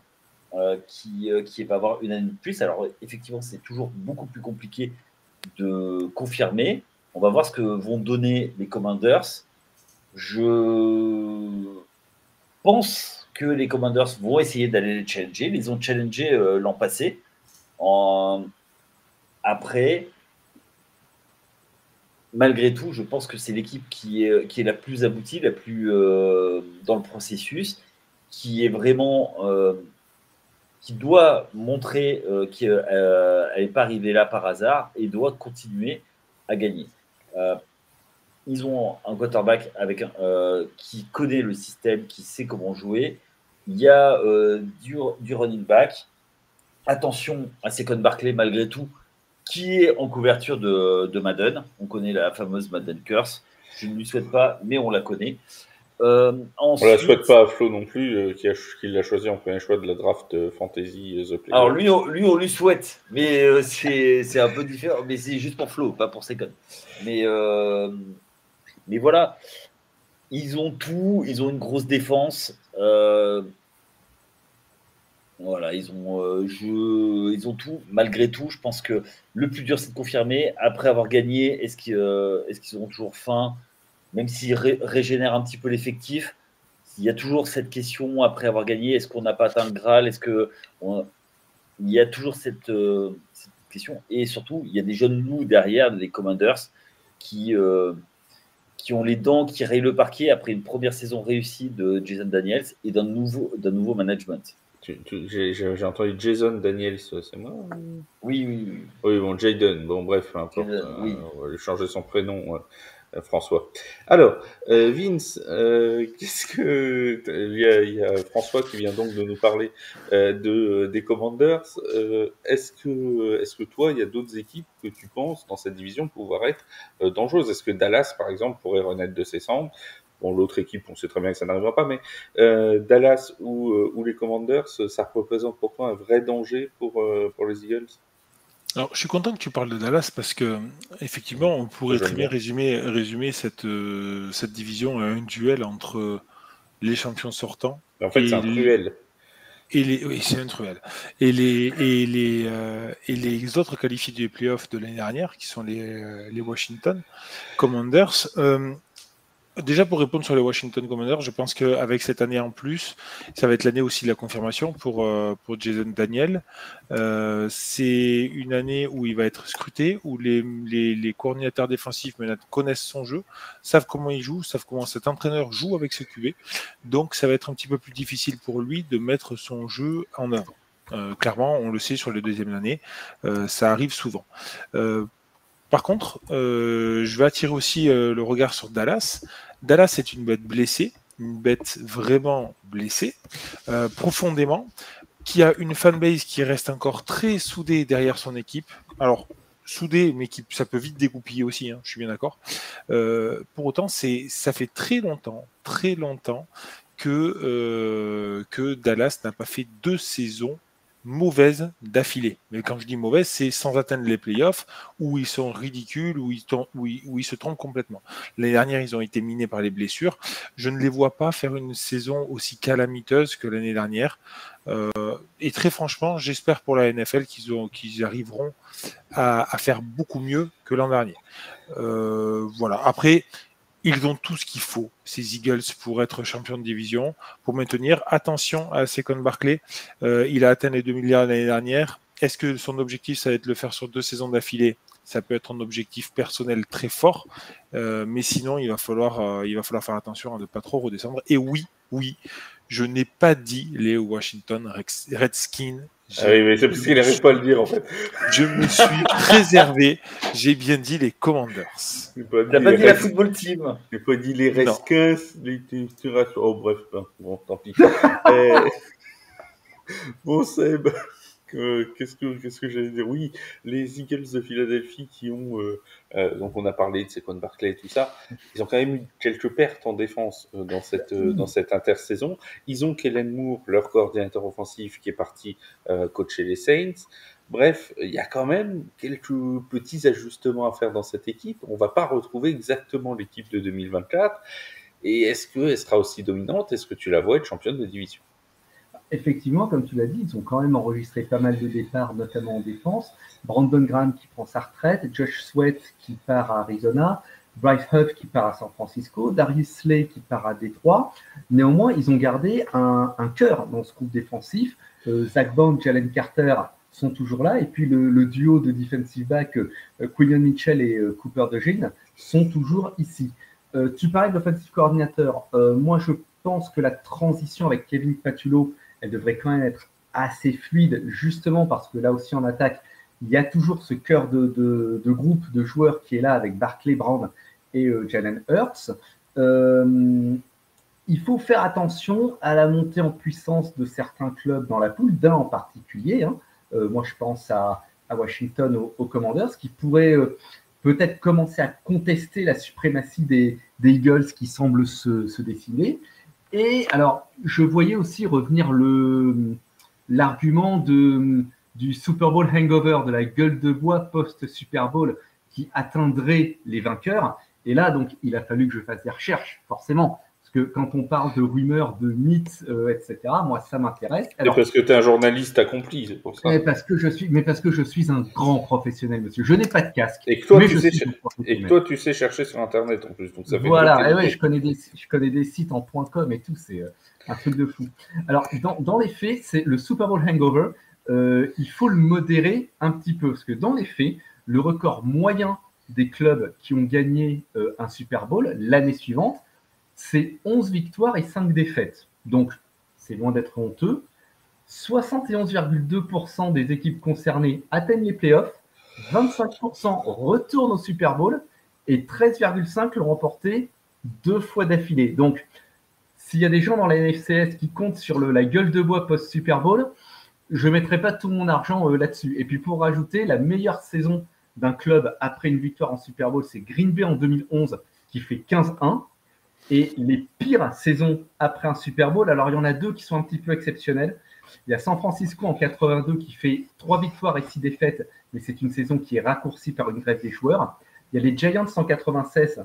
qui va avoir une année de plus. Alors, effectivement, c'est toujours beaucoup plus compliqué de confirmer. On va voir ce que vont donner les Commanders. Je pense que les Commanders vont essayer d'aller les challenger. Ils les ont challengés l'an passé. Après, malgré tout, je pense que c'est l'équipe qui est la plus aboutie, la plus dans le processus, qui est vraiment qui doit montrer qu'elle n'est pas arrivée là par hasard et doit continuer à gagner. Ils ont un quarterback qui connaît le système, qui sait comment jouer. Il y a du running back. Attention à Saquon Barkley malgré tout, qui est en couverture de Madden. On connaît la fameuse Madden Curse. Je ne lui souhaite pas, mais on la connaît. Ensuite, on ne la souhaite pas à Flo non plus, qui l'a choisi en premier choix de la draft Fantasy The Player. Alors lui, on lui souhaite, mais c'est un peu différent. Mais c'est juste pour Flo, pas pour Saquon. Mais voilà, ils ont tout, ils ont une grosse défense. Voilà, ils ont tout. Malgré tout, je pense que le plus dur, c'est de confirmer. Après avoir gagné, est-ce qu'ils auront toujours faim? Même s'ils régénèrent un petit peu l'effectif, il y a toujours cette question après avoir gagné, est-ce qu'on n'a pas atteint le Graal? Il y a toujours cette question. Et surtout, il y a des jeunes loups derrière, les Commanders, qui ont les dents qui rayent le parquet après une première saison réussie de Jason Daniels et d'un nouveau management. J'ai entendu Jason Daniels, c'est moi? Oui. Oui, bon, Jaden, bon, bref, peu importe. Oui. On va lui changer son prénom, François. Alors, Vince, qu'est-ce que. Il y a François qui vient donc de nous parler des Commanders. Est-ce que toi, il y a d'autres équipes que tu penses dans cette division pouvoir être dangereuses? Est-ce que Dallas, par exemple, pourrait renaître de ses cendres? Bon, l'autre équipe, on sait très bien que ça n'arrivera pas, mais Dallas ou les Commanders, ça représente pour toi un vrai danger pour les Eagles? Alors, je suis content que tu parles de Dallas parce que, effectivement, on pourrait très bien résumer cette division à un duel entre les champions sortants. Mais en fait, c'est un cruel. Oui, c'est un truel. Et les autres qualifiés des playoffs de l'année dernière, qui sont les Washington Commanders. Déjà, pour répondre sur les Washington Commanders, je pense qu'avec cette année en plus, ça va être l'année aussi de la confirmation pour Jason Daniels. C'est une année où il va être scruté, où les coordinateurs défensifs connaissent son jeu, savent comment il joue, savent comment cet entraîneur joue avec ce QB. Donc, ça va être un petit peu plus difficile pour lui de mettre son jeu en avant. Clairement, on le sait sur les deuxièmes années, ça arrive souvent. Par contre, je vais attirer aussi le regard sur Dallas. Dallas est une bête blessée, une bête vraiment blessée, profondément, qui a une fanbase qui reste encore très soudée derrière son équipe. Alors, soudée, mais ça peut vite dégoupiller aussi, je suis bien d'accord. Pour autant, ça fait très longtemps que Dallas n'a pas fait 2 saisons mauvaise d'affilée. Mais quand je dis mauvaise, c'est sans atteindre les playoffs, où ils sont ridicules, où ils se trompent complètement. L'année dernière, ils ont été minés par les blessures. Je ne les vois pas faire une saison aussi calamiteuse que l'année dernière. Et très franchement, j'espère pour la NFL qu'ils arriveront à faire beaucoup mieux que l'an dernier. Voilà. Après, ils ont tout ce qu'il faut, ces Eagles, pour être champion de division, pour maintenir. Attention à Saquon Barkley. Il a atteint les 2 milliards l'année dernière. Est-ce que son objectif, ça va être de le faire sur 2 saisons d'affilée? Ça peut être un objectif personnel très fort. Mais sinon, il va falloir faire attention à ne pas trop redescendre. Et oui, je n'ai pas dit les Washington Redskins. Oui, mais c'est parce qu'il n'arrive pas à le dire, en fait. Je me suis préservé. J'ai bien dit les Commanders. T'as pas dit la football team. J'ai pas dit les Redskins. Oh, bref, bon, tant pis. Bon, Seb, qu'est-ce que j'allais dire? Oui, les Eagles de Philadelphie qui ont... donc, on a parlé de Saquon Barkley et tout ça. Ils ont quand même eu quelques pertes en défense dans cette intersaison. Ils ont Kellen Moore, leur coordinateur offensif, qui est parti coacher les Saints. Bref, il y a quand même quelques petits ajustements à faire dans cette équipe. On va pas retrouver exactement l'équipe de 2024. Et est-ce qu'elle sera aussi dominante? Est-ce que tu la vois être championne de division? Effectivement, comme tu l'as dit, ils ont quand même enregistré pas mal de départs, notamment en défense. Brandon Graham qui prend sa retraite, Josh Sweat qui part à Arizona, Bryce Huff qui part à San Francisco, Darius Slay qui part à Détroit. Néanmoins, ils ont gardé un cœur dans ce groupe défensif. Zach Bond, Jalen Carter sont toujours là. Et puis le duo de defensive back, Quillian Mitchell et Cooper DeJean, sont toujours ici. Tu parlais de l'offensive coordinateur. Moi, je pense que la transition avec Kevin Patullo, elle devrait quand même être assez fluide, justement parce que là aussi en attaque, il y a toujours ce cœur de groupe de joueurs qui est là avec Barclay Brown et Jalen Hurts. Il faut faire attention à la montée en puissance de certains clubs dans la poule, d'un en particulier. Moi, je pense à Washington, aux Commanders, qui pourraient peut-être commencer à contester la suprématie des Eagles qui semblent se dessiner. Et alors, je voyais aussi revenir l'argument du Super Bowl hangover, de la gueule de bois post-Super Bowl qui atteindrait les vainqueurs. Et là, donc, il a fallu que je fasse des recherches, forcément. Parce que quand on parle de rumeurs, de mythes, etc., moi, ça m'intéresse. Alors, parce que tu es un journaliste accompli, c'est pour ça. Mais parce que je suis un grand professionnel, monsieur. Je n'ai pas de casque. Et que toi, tu sais chercher sur Internet, en plus. Donc ça fait voilà, et ouais, je connais des sites en .com et tout, c'est un truc de fou. Alors, dans les faits, c'est le Super Bowl hangover. Il faut le modérer un petit peu, parce que dans les faits, le record moyen des clubs qui ont gagné un Super Bowl l'année suivante, c'est 11 victoires et 5 défaites. Donc, c'est loin d'être honteux. 71,2% des équipes concernées atteignent les playoffs, 25% retournent au Super Bowl et 13,5% l'ont remporté 2 fois d'affilée. Donc, s'il y a des gens dans la NFCS qui comptent sur la gueule de bois post-Super Bowl, je ne mettrai pas tout mon argent là-dessus. Et puis pour rajouter, la meilleure saison d'un club après une victoire en Super Bowl, c'est Green Bay en 2011 qui fait 15-1. Et les pires saisons après un Super Bowl, alors il y en a 2 qui sont un petit peu exceptionnelles. Il y a San Francisco en 82 qui fait 3 victoires et 6 défaites, mais c'est une saison qui est raccourcie par une grève des joueurs. Il y a les Giants en 87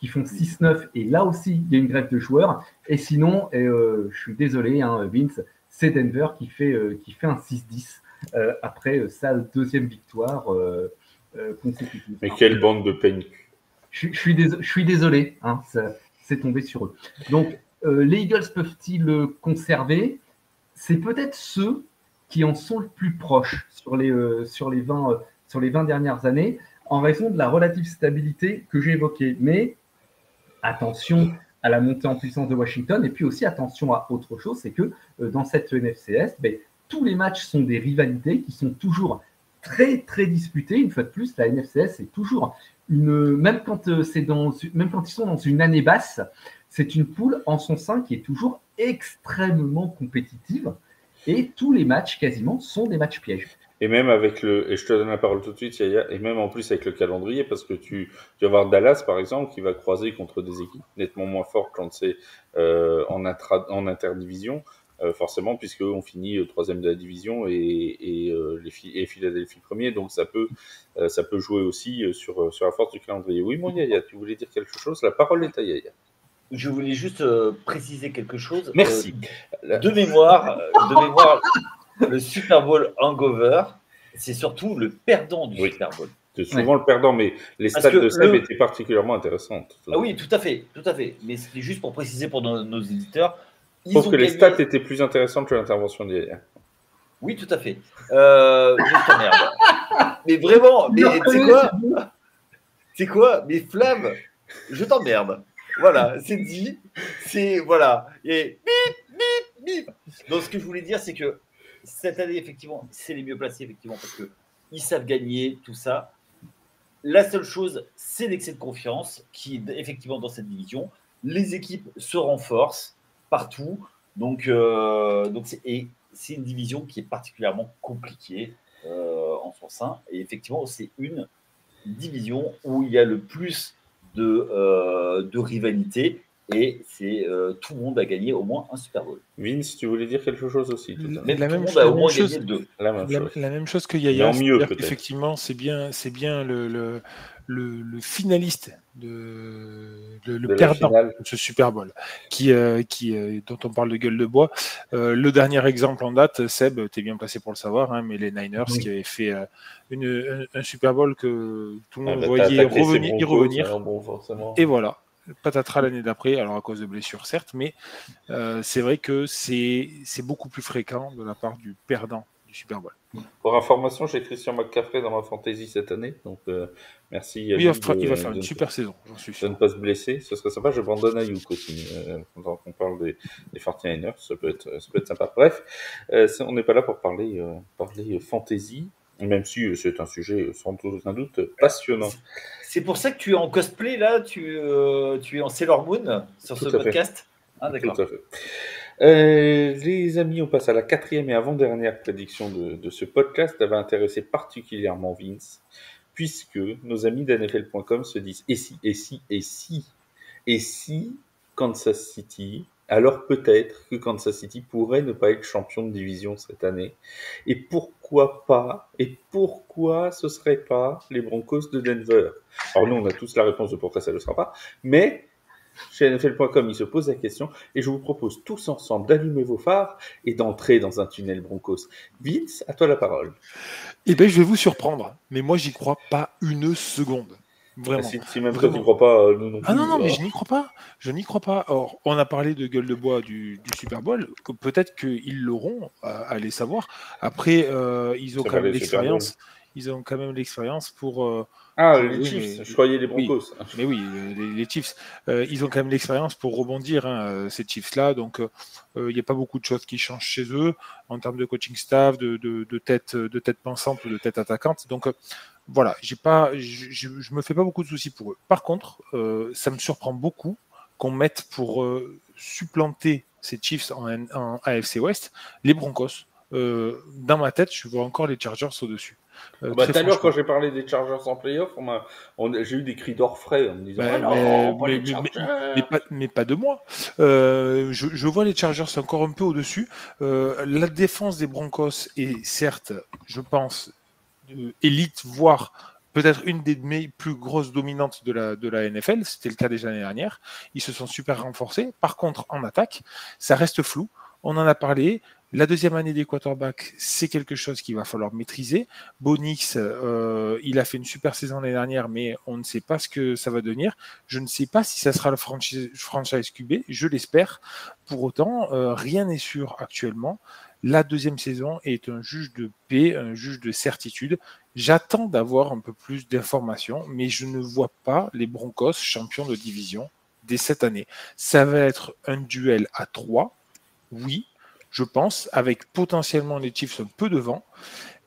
qui font 6-9 et là aussi il y a une grève de joueurs. Et sinon, je suis désolé Vince, c'est Denver qui fait un 6-10 après sa deuxième victoire consécutive. Mais quelle bande de peine. Je suis désolé, c'est tombé sur eux. Donc, les Eagles peuvent-ils le conserver? C'est peut-être ceux qui en sont le plus proches sur les 20 dernières années, en raison de la relative stabilité que j'ai évoquée. Mais attention à la montée en puissance de Washington, et puis aussi attention à autre chose, c'est que dans cette NFCS, tous les matchs sont des rivalités qui sont toujours très très disputées. Une fois de plus, la NFCS c'est toujours même quand ils sont dans une année basse, c'est une poule en son sein qui est toujours extrêmement compétitive, et tous les matchs quasiment sont des matchs pièges. Et même avec et je te donne la parole tout de suite, Yaya, et même en plus avec le calendrier, parce que tu vas voir Dallas, par exemple, qui va croiser contre des équipes nettement moins fortes quand c'est en interdivision, forcément, puisque on finit 3e de la division et Philadelphie premier, donc ça peut jouer aussi sur la force du calendrier. Oui, mon Yaya, tu voulais dire quelque chose? La parole est à Yaya. Je voulais juste préciser quelque chose. Merci. De mémoire, le Super Bowl hangover, c'est surtout le perdant du Super Bowl. C'est souvent le perdant, mais les stats de Seb étaient particulièrement intéressantes. Ah oui, tout à fait. Mais c'était juste pour préciser pour nos éditeurs. Je trouve que les stats étaient plus intéressantes que l'intervention d'hier. Oui, tout à fait. Je t'emmerde. Mais vraiment, mais c'est quoi? Mais Flamme, je t'emmerde. Voilà, c'est dit. Voilà. Et bip. Donc, ce que je voulais dire, c'est que cette année, effectivement, c'est les mieux placés, effectivement, parce qu'ils savent gagner, tout ça. La seule chose, c'est l'excès de confiance qui, effectivement, dans cette division, les équipes se renforcent partout. Donc c'est une division qui est particulièrement compliquée en son sein. Et effectivement, c'est une division où il y a le plus de rivalité. Et c'est tout le monde a gagné au moins un Super Bowl. Vince, tu voulais dire quelque chose aussi? Mais tout le monde a au moins gagné 2. La même chose que Yaya. Effectivement, c'est bien le finaliste le perdant de ce Super Bowl dont on parle de gueule de bois. Le dernier exemple en date, Seb, tu es bien placé pour le savoir, mais les Niners qui avaient fait un Super Bowl que tout le monde voyait revenir. Et voilà. Patatras l'année d'après, alors à cause de blessures certes, mais c'est vrai que c'est beaucoup plus fréquent de la part du perdant du Super Bowl. Pour information, j'ai Christian McCaffrey dans ma fantasy cette année, donc merci. Oui, il va faire une super saison, j'en suis sûr. De ne pas se blesser, ce serait sympa. Je Brandon Ayuk aussi, quand on parle des 49ers, ça peut être sympa. Bref, on n'est pas là pour parler fantasy, même si c'est un sujet sans aucun doute passionnant. C'est pour ça que tu es en cosplay là, tu es en Sailor Moon sur ce podcast. Ah, d'accord. Tout à fait. Les amis, on passe à la 4e et avant-dernière prédiction de ce podcast. Ça va intéresser particulièrement Vince, puisque nos amis d'NFL.com se disent et si Kansas City, alors peut-être que Kansas City pourrait ne pas être champion de division cette année. Et pourquoi ce serait pas les Broncos de Denver? Alors nous, on a tous la réponse de pourquoi ça ne le sera pas, mais chez NFL.com, ils se posent la question et je vous propose tous ensemble d'allumer vos phares et d'entrer dans un tunnel Broncos. Vince, à toi la parole. Eh bien, je vais vous surprendre, mais moi, j'y crois pas une seconde. Vraiment. Si même toi, tu n'y crois pas, nous non plus. Ah non, mais je n'y crois pas. Or, on a parlé de gueule de bois du Super Bowl. Peut-être qu'ils l'auront, allez savoir. Après, ils ont quand même l'expérience. ils ont quand même l'expérience pour. Les oui, Chiefs, mais- je croyais les oui. Broncos. Mais oui, les Chiefs, ils ont quand même l'expérience pour rebondir, ces Chiefs-là. Donc, il n'y a pas beaucoup de choses qui changent chez eux en termes de coaching staff, de tête pensante ou de tête attaquante. Donc, voilà, je me fais pas beaucoup de soucis pour eux. Par contre, ça me surprend beaucoup qu'on mette pour supplanter ces Chiefs en AFC West les Broncos. Dans ma tête, je vois encore les Chargers au-dessus. Tout à Très l'heure, quand franchement. j'ai parlé des Chargers en playoff, j'ai eu des cris d'orfraie en me disant Mais, non, pas mais- les mais- Chargers. mais pas de moi. Je vois les Chargers encore un peu au-dessus. La défense des Broncos est certes, je pense, élite, voire peut-être une des plus grosses dominantes de la NFL. C'était le cas déjà l'année dernière. Ils se sont super renforcés. Par contre, en attaque, ça reste flou. On en a parlé. La deuxième année des quarterbacks, c'est quelque chose qu'il va falloir maîtriser. Bonix, il a fait une super saison l'année dernière, mais on ne sait pas ce que ça va devenir. Je ne sais pas si ça sera le franchise QB, je l'espère. Pour autant, rien n'est sûr actuellement. La deuxième saison est un juge de paix, un juge de certitude. J'attends d'avoir un peu plus d'informations, mais je ne vois pas les Broncos champions de division dès cette année. Ça va être un duel à 3, oui, je pense, avec potentiellement les Chiefs un peu devant.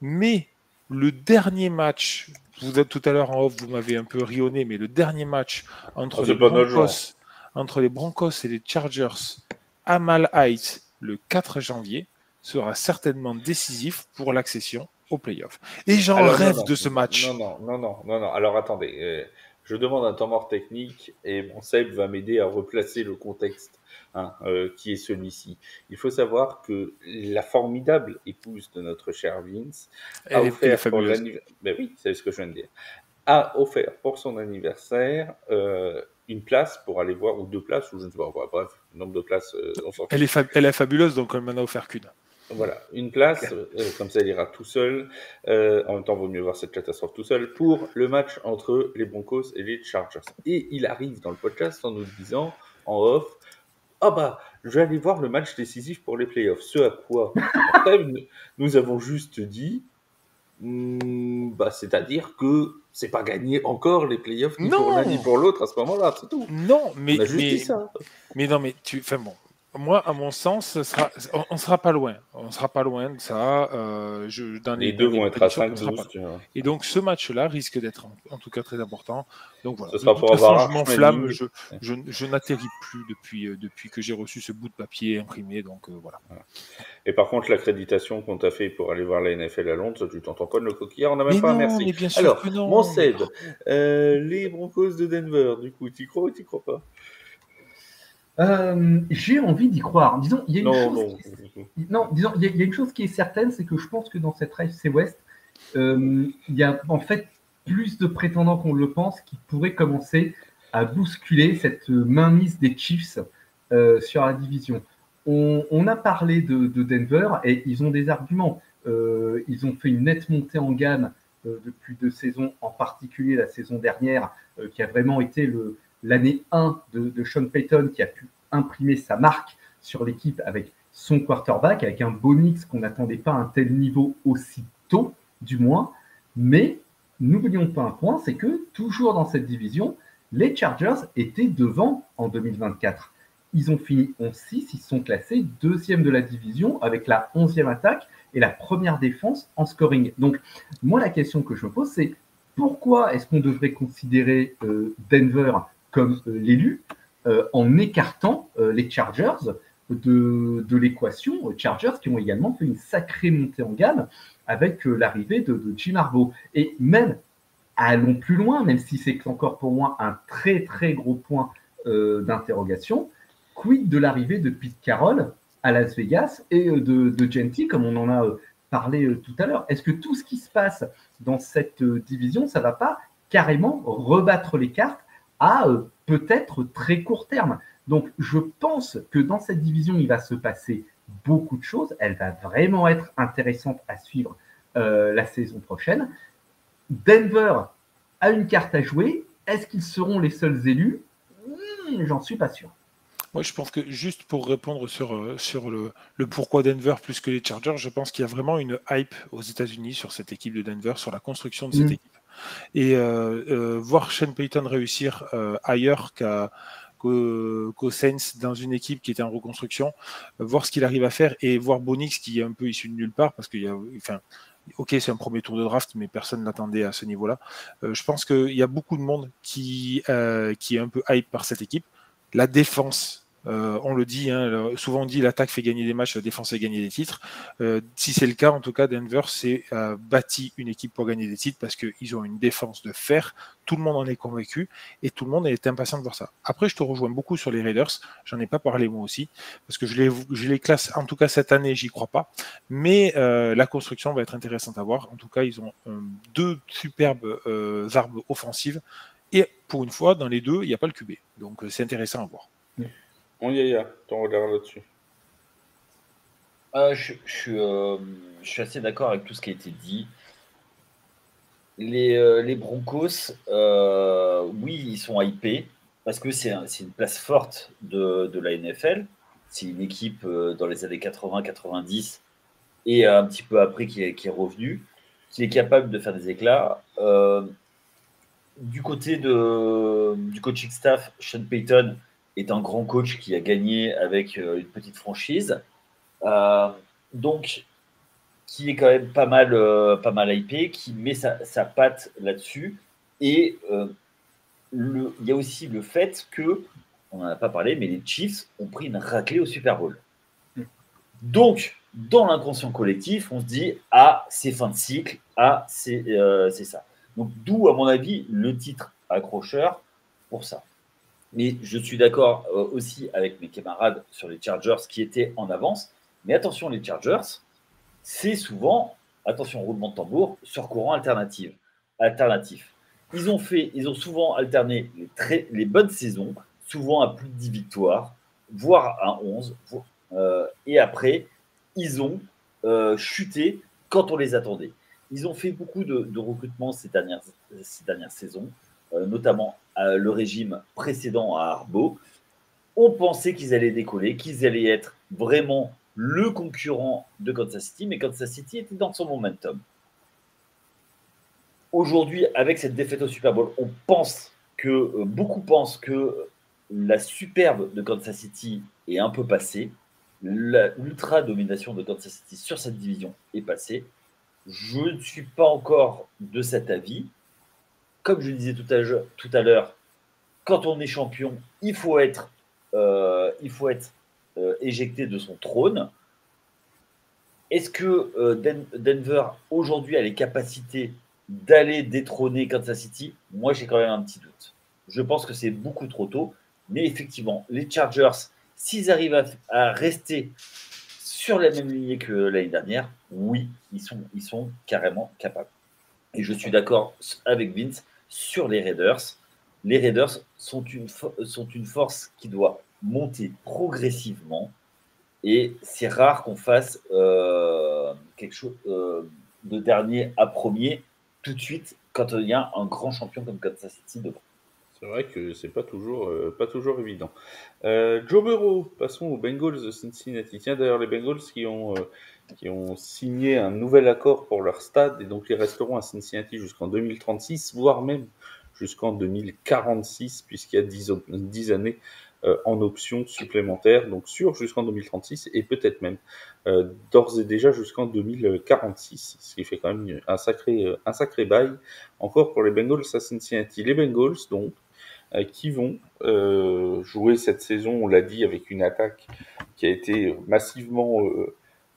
Mais le dernier match, tout à l'heure en off, vous m'avez un peu rionné, mais le dernier match entre, les, Broncos, entre les Broncos et les Chargers à Mile High le 4 janvier sera certainement décisif pour l'accession aux playoffs. Et j'en rêve de ce match. Non. Alors attendez, je demande un temps mort technique et mon Seb va m'aider à replacer le contexte qui est celui-ci. Il faut savoir que la formidable épouse de notre cher Vince a offert pour l'anniversaire. Ben oui, c'est ce que je viens de dire. A offert pour son anniversaire une place pour aller voir, ou 2 places, ou je ne sais pas, bref, le nombre de places, on s'en fiche. Elle est fabuleuse, donc elle m'en a offert qu'une. Voilà, une place, comme ça il ira tout seul, en même temps vaut mieux voir cette catastrophe tout seul, pour le match entre les Broncos et les Chargers. Et il arrive dans le podcast en nous disant, en off, je vais aller voir le match décisif pour les playoffs. Ce à quoi, nous avons juste dit, c'est-à-dire que c'est pas gagné encore les playoffs ni pour l'un ni pour l'autre à ce moment-là, c'est tout. Non, mais on a juste dit ça. Mais non, mais bon. Moi, à mon sens, on sera pas loin. On sera pas loin de ça. Les deux vont être à 5-12. Et donc, ce match-là risque d'être en tout cas très important. Donc voilà. Ce sera pour avoir je m'enflamme. Je n'atterris plus depuis que j'ai reçu ce bout de papier imprimé. Donc voilà. Et par contre, l'accréditation qu'on t'a fait pour aller voir la NFL à Londres, tu t'entends pas de le coquillard, on n'a même pas merci. Mais bien sûr alors, que non. Mon Seb, les Broncos de Denver, du coup, t'y crois ou t'y crois pas? J'ai envie d'y croire. Disons, il y a une chose qui est certaine, c'est que je pense que dans cette AFC West, il y a en fait plus de prétendants qu'on le pense qui pourraient commencer à bousculer cette mainmise des Chiefs sur la division. On a parlé de Denver et ils ont des arguments. Ils ont fait une nette montée en gamme depuis 2 saisons, en particulier la saison dernière, qui a vraiment été l'année 1 de Sean Payton, qui a pu imprimer sa marque sur l'équipe avec son quarterback, avec un Bonix qu'on n'attendait pas à un tel niveau aussi tôt, du moins. Mais n'oublions pas un point, c'est que toujours dans cette division, les Chargers étaient devant en 2024. Ils ont fini 11-6, ils sont classés 2e de la division avec la 11e attaque et la première défense en scoring. Donc, moi, la question que je me pose, c'est pourquoi est-ce qu'on devrait considérer Denver comme l'élu en écartant les Chargers de l'équation, Chargers qui ont également fait une sacrée montée en gamme avec l'arrivée de Jim Harbaugh. Et même, allons plus loin, même si c'est encore pour moi un très très gros point d'interrogation, quid de l'arrivée de Pete Carroll à Las Vegas et de Genty, comme on en a parlé tout à l'heure? Est-ce que tout ce qui se passe dans cette division, ça ne va pas carrément rebattre les cartes à peut-être très court terme? Donc, je pense que dans cette division, il va se passer beaucoup de choses. Elle va vraiment être intéressante à suivre la saison prochaine. Denver a une carte à jouer. Est-ce qu'ils seront les seuls élus? J'en suis pas sûr. Moi, je pense que juste pour répondre sur le pourquoi Denver plus que les Chargers, je pense qu'il y a vraiment une hype aux États-Unis sur cette équipe de Denver, sur la construction de cette équipe. Et voir Sean Payton réussir ailleurs qu'aux Saints dans une équipe qui était en reconstruction, voir ce qu'il arrive à faire et voir Bonix qui est un peu issu de nulle part parce qu'il y a, enfin, ok, c'est un premier tour de draft, mais personne n'attendait à ce niveau-là. Je pense qu'il y a beaucoup de monde qui est un peu hype par cette équipe. La défense, on le dit, hein, souvent on dit l'attaque fait gagner des matchs, la défense fait gagner des titres. Si c'est le cas, en tout cas, Denver s'est bâti une équipe pour gagner des titres parce qu'ils ont une défense de fer. Tout le monde en est convaincu et tout le monde est impatient de voir ça. Après, je te rejoins beaucoup sur les Raiders. J'en ai pas parlé moi aussi parce que je les classe, en tout cas cette année, j'y crois pas. Mais la construction va être intéressante à voir. En tout cas, ils ont deux superbes armes offensives. Et pour une fois, dans les deux, il n'y a pas le QB. Donc c'est intéressant à voir. Yaya, ton regard là-dessus. Je suis assez d'accord avec tout ce qui a été dit. Les Broncos, oui, ils sont hypés parce que c'est une place forte de la NFL. C'est une équipe dans les années 80-90 et un petit peu après qui est revenue, qui est capable de faire des éclats. Du côté du coaching staff, Sean Payton est un grand coach qui a gagné avec une petite franchise. Donc, qui est quand même pas mal hypé, qui met sa patte là-dessus. Et il y a aussi le fait que, on n'en a pas parlé, mais les Chiefs ont pris une raclée au Super Bowl. Donc, dans l'inconscient collectif, on se dit « Ah, c'est fin de cycle, ah, c'est ça ». Donc, d'où, à mon avis, le titre accrocheur pour ça. Mais je suis d'accord aussi avec mes camarades sur les Chargers qui étaient en avance. Mais attention, les Chargers, c'est souvent, attention, roulement de tambour, sur courant alternatif. Ils ont souvent alterné les bonnes saisons, souvent à plus de 10 victoires, voire à 11. Et après, ils ont chuté quand on les attendait. Ils ont fait beaucoup de recrutements ces dernières saisons, notamment le régime précédent à Harbaugh. On pensait qu'ils allaient décoller, qu'ils allaient être vraiment le concurrent de Kansas City, mais Kansas City était dans son momentum. Aujourd'hui, avec cette défaite au Super Bowl, beaucoup pensent que la superbe de Kansas City est un peu passée. L'ultra-domination de Kansas City sur cette division est passée. Je ne suis pas encore de cet avis. Comme je disais tout à l'heure, quand on est champion, il faut être éjecté de son trône. Est-ce que Denver, aujourd'hui, a les capacités d'aller détrôner Kansas City? Moi, j'ai quand même un petit doute. Je pense que c'est beaucoup trop tôt. Mais effectivement, les Chargers, s'ils arrivent à rester sur la même lignée que l'année dernière, oui, ils sont carrément capables. Et je suis d'accord avec Vince sur les Raiders. Les Raiders sont une force qui doit monter progressivement. Et c'est rare qu'on fasse quelque chose de dernier à premier tout de suite quand il y a un grand champion comme Kansas City devant. C'est vrai que c'est pas toujours évident. Joe Burrow, passons aux Bengals de Cincinnati. Tiens, d'ailleurs, les Bengals qui ont signé un nouvel accord pour leur stade et donc ils resteront à Cincinnati jusqu'en 2036, voire même jusqu'en 2046, puisqu'il y a 10 années en option supplémentaire, donc sûr jusqu'en 2036 et peut-être même d'ores et déjà jusqu'en 2046, ce qui fait quand même un sacré bail encore pour les Bengals à Cincinnati. Les Bengals, donc, qui vont jouer cette saison, on l'a dit, avec une attaque qui a été massivement,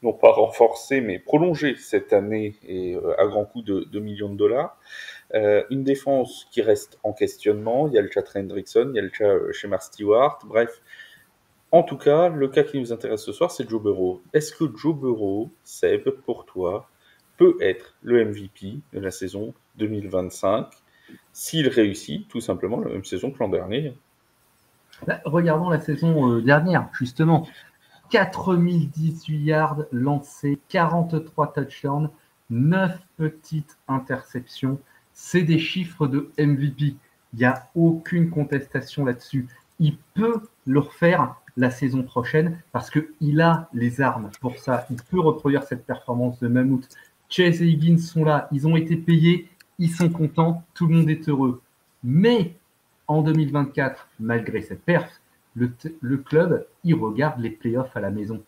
non pas renforcée, mais prolongée cette année et à grands coups de millions de dollars. Une défense qui reste en questionnement. Il y a le cas Hendrickson, il y a le cas Shemar Stewart. Bref, en tout cas, le cas qui nous intéresse ce soir, c'est Joe Burrow. Est-ce que Joe Burrow, Seb, pour toi, peut être le MVP de la saison 2025 s'il réussit tout simplement la même saison que l'an dernier? Regardons la saison dernière, justement. 4018 yards lancés, 43 touchdowns, 9 petites interceptions. C'est des chiffres de MVP. Il n'y a aucune contestation là-dessus. il peut le refaire la saison prochaine parce qu'il a les armes pour ça. Il peut reproduire cette performance de Mammouth. Chase et Higgins sont là, ils ont été payés, ils sont contents, tout le monde est heureux. Mais en 2024, malgré cette perf, le club, il regarde les playoffs à la maison.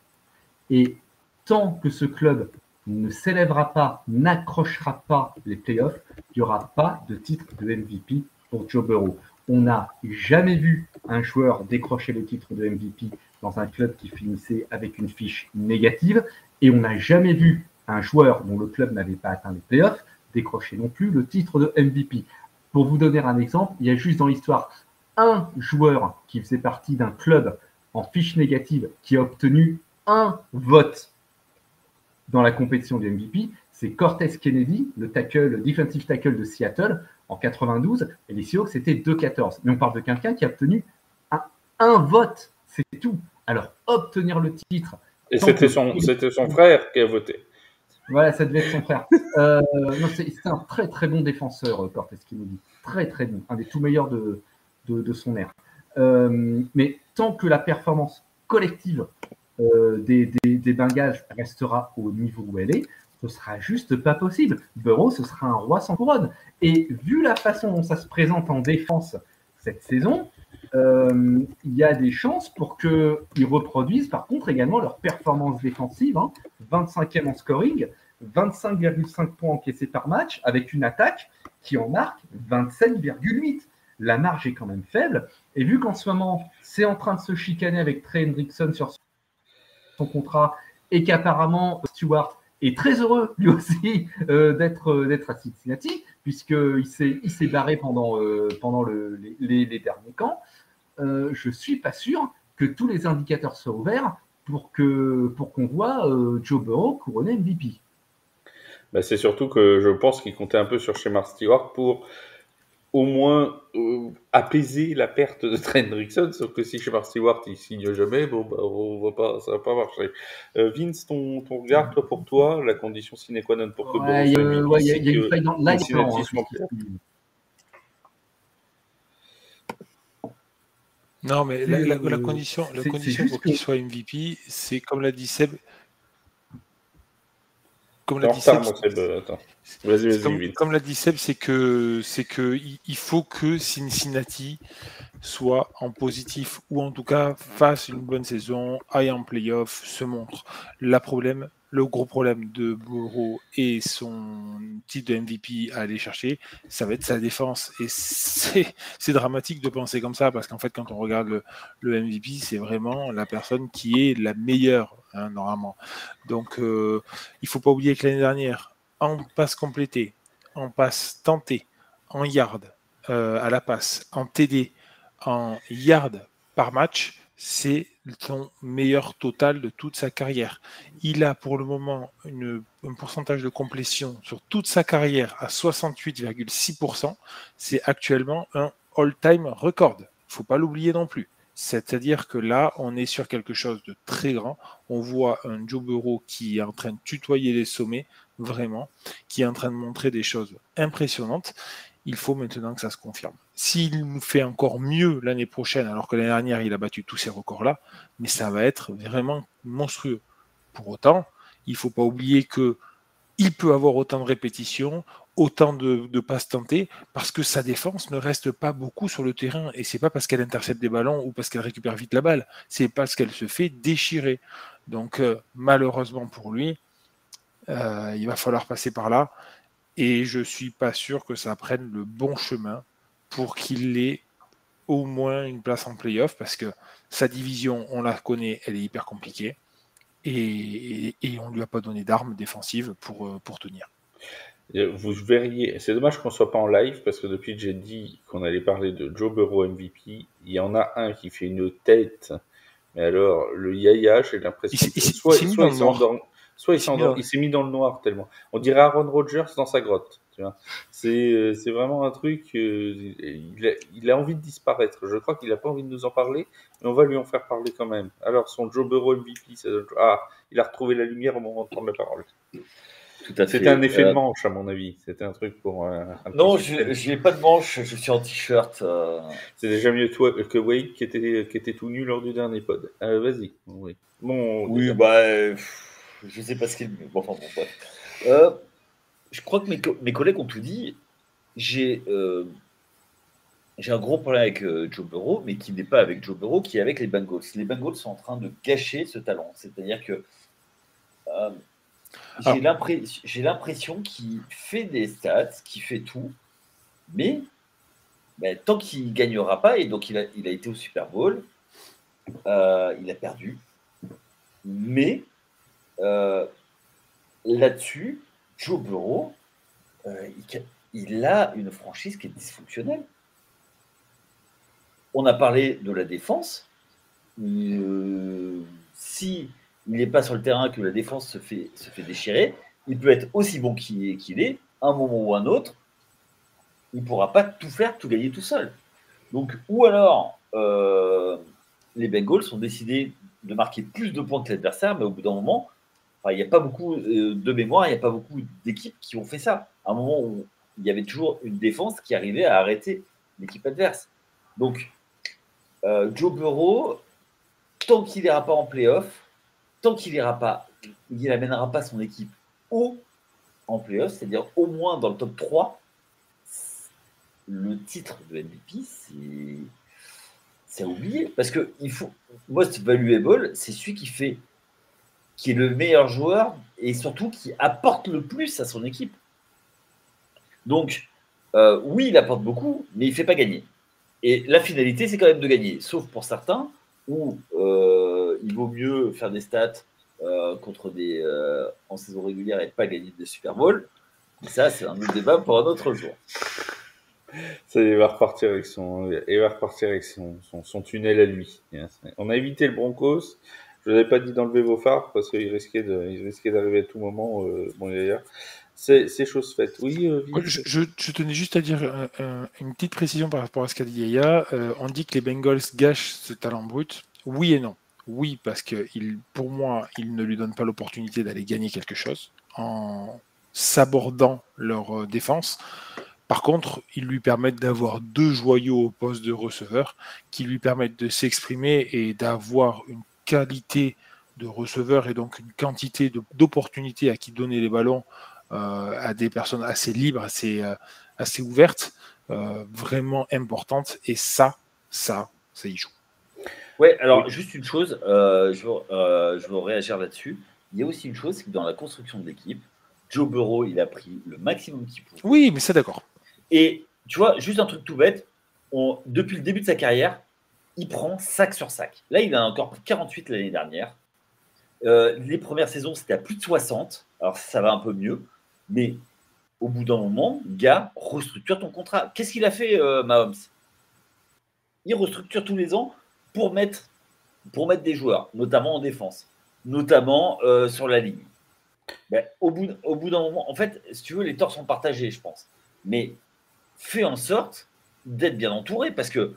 Et tant que ce club ne s'élèvera pas, n'accrochera pas les playoffs, il n'y aura pas de titre de MVP pour Joe Burrow. On n'a jamais vu un joueur décrocher le titre de MVP dans un club qui finissait avec une fiche négative, et on n'a jamais vu un joueur dont le club n'avait pas atteint les playoffs décrocher non plus le titre de MVP. Pour vous donner un exemple, il y a juste dans l'histoire un joueur qui faisait partie d'un club en fiche négative qui a obtenu un vote dans la compétition du MVP, c'est Cortez Kennedy, le defensive tackle de Seattle en 92, et les Seahawks c'était 2-14. Mais on parle de quelqu'un qui a obtenu un vote, c'est tout. Alors, obtenir le titre... Et c'était son frère qui a voté. Voilà, ça devait être son frère. Non, c'était un très très bon défenseur, Cortez Kennedy. Très très bon, un des tout meilleurs de son ère. Mais tant que la performance collective des Bengals restera au niveau où elle est, ce sera juste pas possible. Burrow, ce sera un roi sans couronne. Et vu la façon dont ça se présente en défense cette saison, il y a des chances pour qu'ils reproduisent par contre également leur performance défensive, 25e en scoring, 25,5 points encaissés par match, avec une attaque qui en marque 27,8. La marge est quand même faible. Et vu qu'en ce moment, c'est en train de se chicaner avec Trey Hendrickson sur son contrat et qu'apparemment Stewart est très heureux lui aussi d'être à Cincinnati, puisqu'il s'est barré pendant les derniers camps, je ne suis pas sûr que tous les indicateurs soient ouverts pour qu'on voit Joe Burrow couronner MVP. Bah, c'est surtout que je pense qu'il comptait un peu sur Shemar Stewart pour au moins apaiser la perte de Trent Hendrickson, sauf que si Shemar Stewart il signe jamais, bon bah ça va pas marcher. Vince, ton regard, pour toi, la condition sine qua non pour que Burrow soit MVP, il y a une faille dans là, Cincinnati soit playoff. Non, mais la condition pour qu'il soit MVP, c'est comme l'a dit Seb. Comme l'a dit Seb, c'est que il faut que Cincinnati soit en positif ou en tout cas fasse une bonne saison, aille en playoff, se montre. Le gros problème de Burrow et son titre de MVP à aller chercher, ça va être sa défense. Et c'est dramatique de penser comme ça parce qu'en fait, quand on regarde le MVP, c'est vraiment la personne qui est la meilleure, normalement. Donc, il ne faut pas oublier que l'année dernière, en passe complétée, en passe tentée, en yard à la passe, en TD, en yard par match, c'est son meilleur total de toute sa carrière. Il a pour le moment un pourcentage de complétion sur toute sa carrière à 68,6%. C'est actuellement un all-time record. Il ne faut pas l'oublier non plus. C'est-à-dire que là, on est sur quelque chose de très grand. On voit un Joe Burrow qui est en train de tutoyer les sommets, vraiment, qui est en train de montrer des choses impressionnantes. Il faut maintenant que ça se confirme. S'il nous fait encore mieux l'année prochaine, alors que l'année dernière, il a battu tous ces records-là, mais ça va être vraiment monstrueux. Pour autant, il ne faut pas oublier qu'il peut avoir autant de répétitions, autant de passes tentées, parce que sa défense ne reste pas beaucoup sur le terrain. Et ce n'est pas parce qu'elle intercepte des ballons ou parce qu'elle récupère vite la balle, c'est parce qu'elle se fait déchirer. Donc, malheureusement pour lui, il va falloir passer par là. Et je ne suis pas sûr que ça prenne le bon chemin pour qu'il ait au moins une place en play-off, parce que sa division, on la connaît, elle est hyper compliquée, et on ne lui a pas donné d'armes défensives pour tenir. Vous verriez, c'est dommage qu'on ne soit pas en live, parce que depuis que j'ai dit qu'on allait parler de Joe Burrow MVP, il y en a un qui fait une tête, mais alors, le yaya, j'ai l'impression que soit il s'est mis dans le noir tellement. On dirait Aaron Rodgers dans sa grotte. Tu vois. C'est vraiment un truc. Il a envie de disparaître. Je crois qu'il n'a pas envie de nous en parler, mais on va lui en faire parler quand même. Alors, son Joe Burrow MVP, il a retrouvé la lumière au moment de prendre la parole. Tout à fait. C'était un effet de manche, à mon avis. C'était un truc pour. Non, je n'ai pas de manche, je suis en t-shirt. C'est déjà mieux toi que Wade qui était tout nu lors du dernier pod. Vas-y. Oui. Bon, Oui, je sais pas ce qui est le mieux. Bon, enfin, bon, bref. Je crois que mes collègues ont tout dit. J'ai un gros problème avec Joe Burrow, mais qui n'est pas avec Joe Burrow, qui est avec les Bengals. Les Bengals sont en train de gâcher ce talent. C'est-à-dire que j'ai l'impression qu'il fait des stats, qu'il fait tout, mais tant qu'il ne gagnera pas, et donc il a été au Super Bowl, il a perdu. Mais là-dessus, Joe Burrow, il a une franchise qui est dysfonctionnelle. On a parlé de la défense. Si il n'est pas sur le terrain, que la défense se fait déchirer, il peut être aussi bon qu'il est, à un moment ou un autre, il ne pourra pas tout faire, tout gagner tout seul. Donc, ou alors, les Bengals ont décidé de marquer plus de points que l'adversaire, mais au bout d'un moment, il n'y a pas beaucoup de mémoire, il n'y a pas beaucoup d'équipes qui ont fait ça. À un moment où il y avait toujours une défense qui arrivait à arrêter l'équipe adverse. Donc, Joe Burrow, tant qu'il n'ira pas en playoff, tant qu'il n'amènera pas son équipe haut en playoff, c'est-à-dire au moins dans le top 3, le titre de MVP, c'est à oublier. Parce que il faut, most valuable, c'est celui qui est le meilleur joueur et surtout qui apporte le plus à son équipe. Donc, oui, il apporte beaucoup, mais il ne fait pas gagner. Et la finalité, c'est quand même de gagner, sauf pour certains où il vaut mieux faire des stats contre en saison régulière et pas gagner des Super Bowl. Mais ça, c'est un autre débat pour un autre jour. Ça, il va repartir avec son tunnel à lui. On a évité le Broncos. Je n'avais pas dit d'enlever vos phares parce qu'il risquait d'arriver à tout moment. Bon, d'ailleurs, c'est chose faite. Oui, je tenais juste à dire une petite précision par rapport à ce qu'a dit Yaya. On dit que les Bengals gâchent ce talent brut. Oui et non. Oui, parce que pour moi, ils ne lui donnent pas l'opportunité d'aller gagner quelque chose en sabordant leur défense. Par contre, ils lui permettent d'avoir 2 joyaux au poste de receveur qui lui permettent de s'exprimer et d'avoir une qualité de receveur et donc une quantité d'opportunités à qui donner les ballons à des personnes assez libres, assez ouvertes, vraiment importantes. Et ça y joue. Ouais, alors juste une chose, je veux réagir là-dessus. Il y a aussi une chose, c'est que dans la construction de l'équipe, Joe Burrow, il a pris le maximum qu'il pouvait. Oui, mais ça d'accord. Et tu vois, juste un truc tout bête, depuis le début de sa carrière, il prend sac sur sac. Là, il a encore pris 48 l'année dernière. Les premières saisons, c'était à plus de 60. Alors, ça va un peu mieux. Mais au bout d'un moment, gars, restructure ton contrat. Qu'est-ce qu'il a fait, Mahomes? Il restructure tous les ans pour mettre des joueurs, notamment en défense, notamment sur la ligne. Au bout d'un moment, en fait, si tu veux, les torts sont partagés, je pense. Mais fais en sorte d'être bien entouré, parce que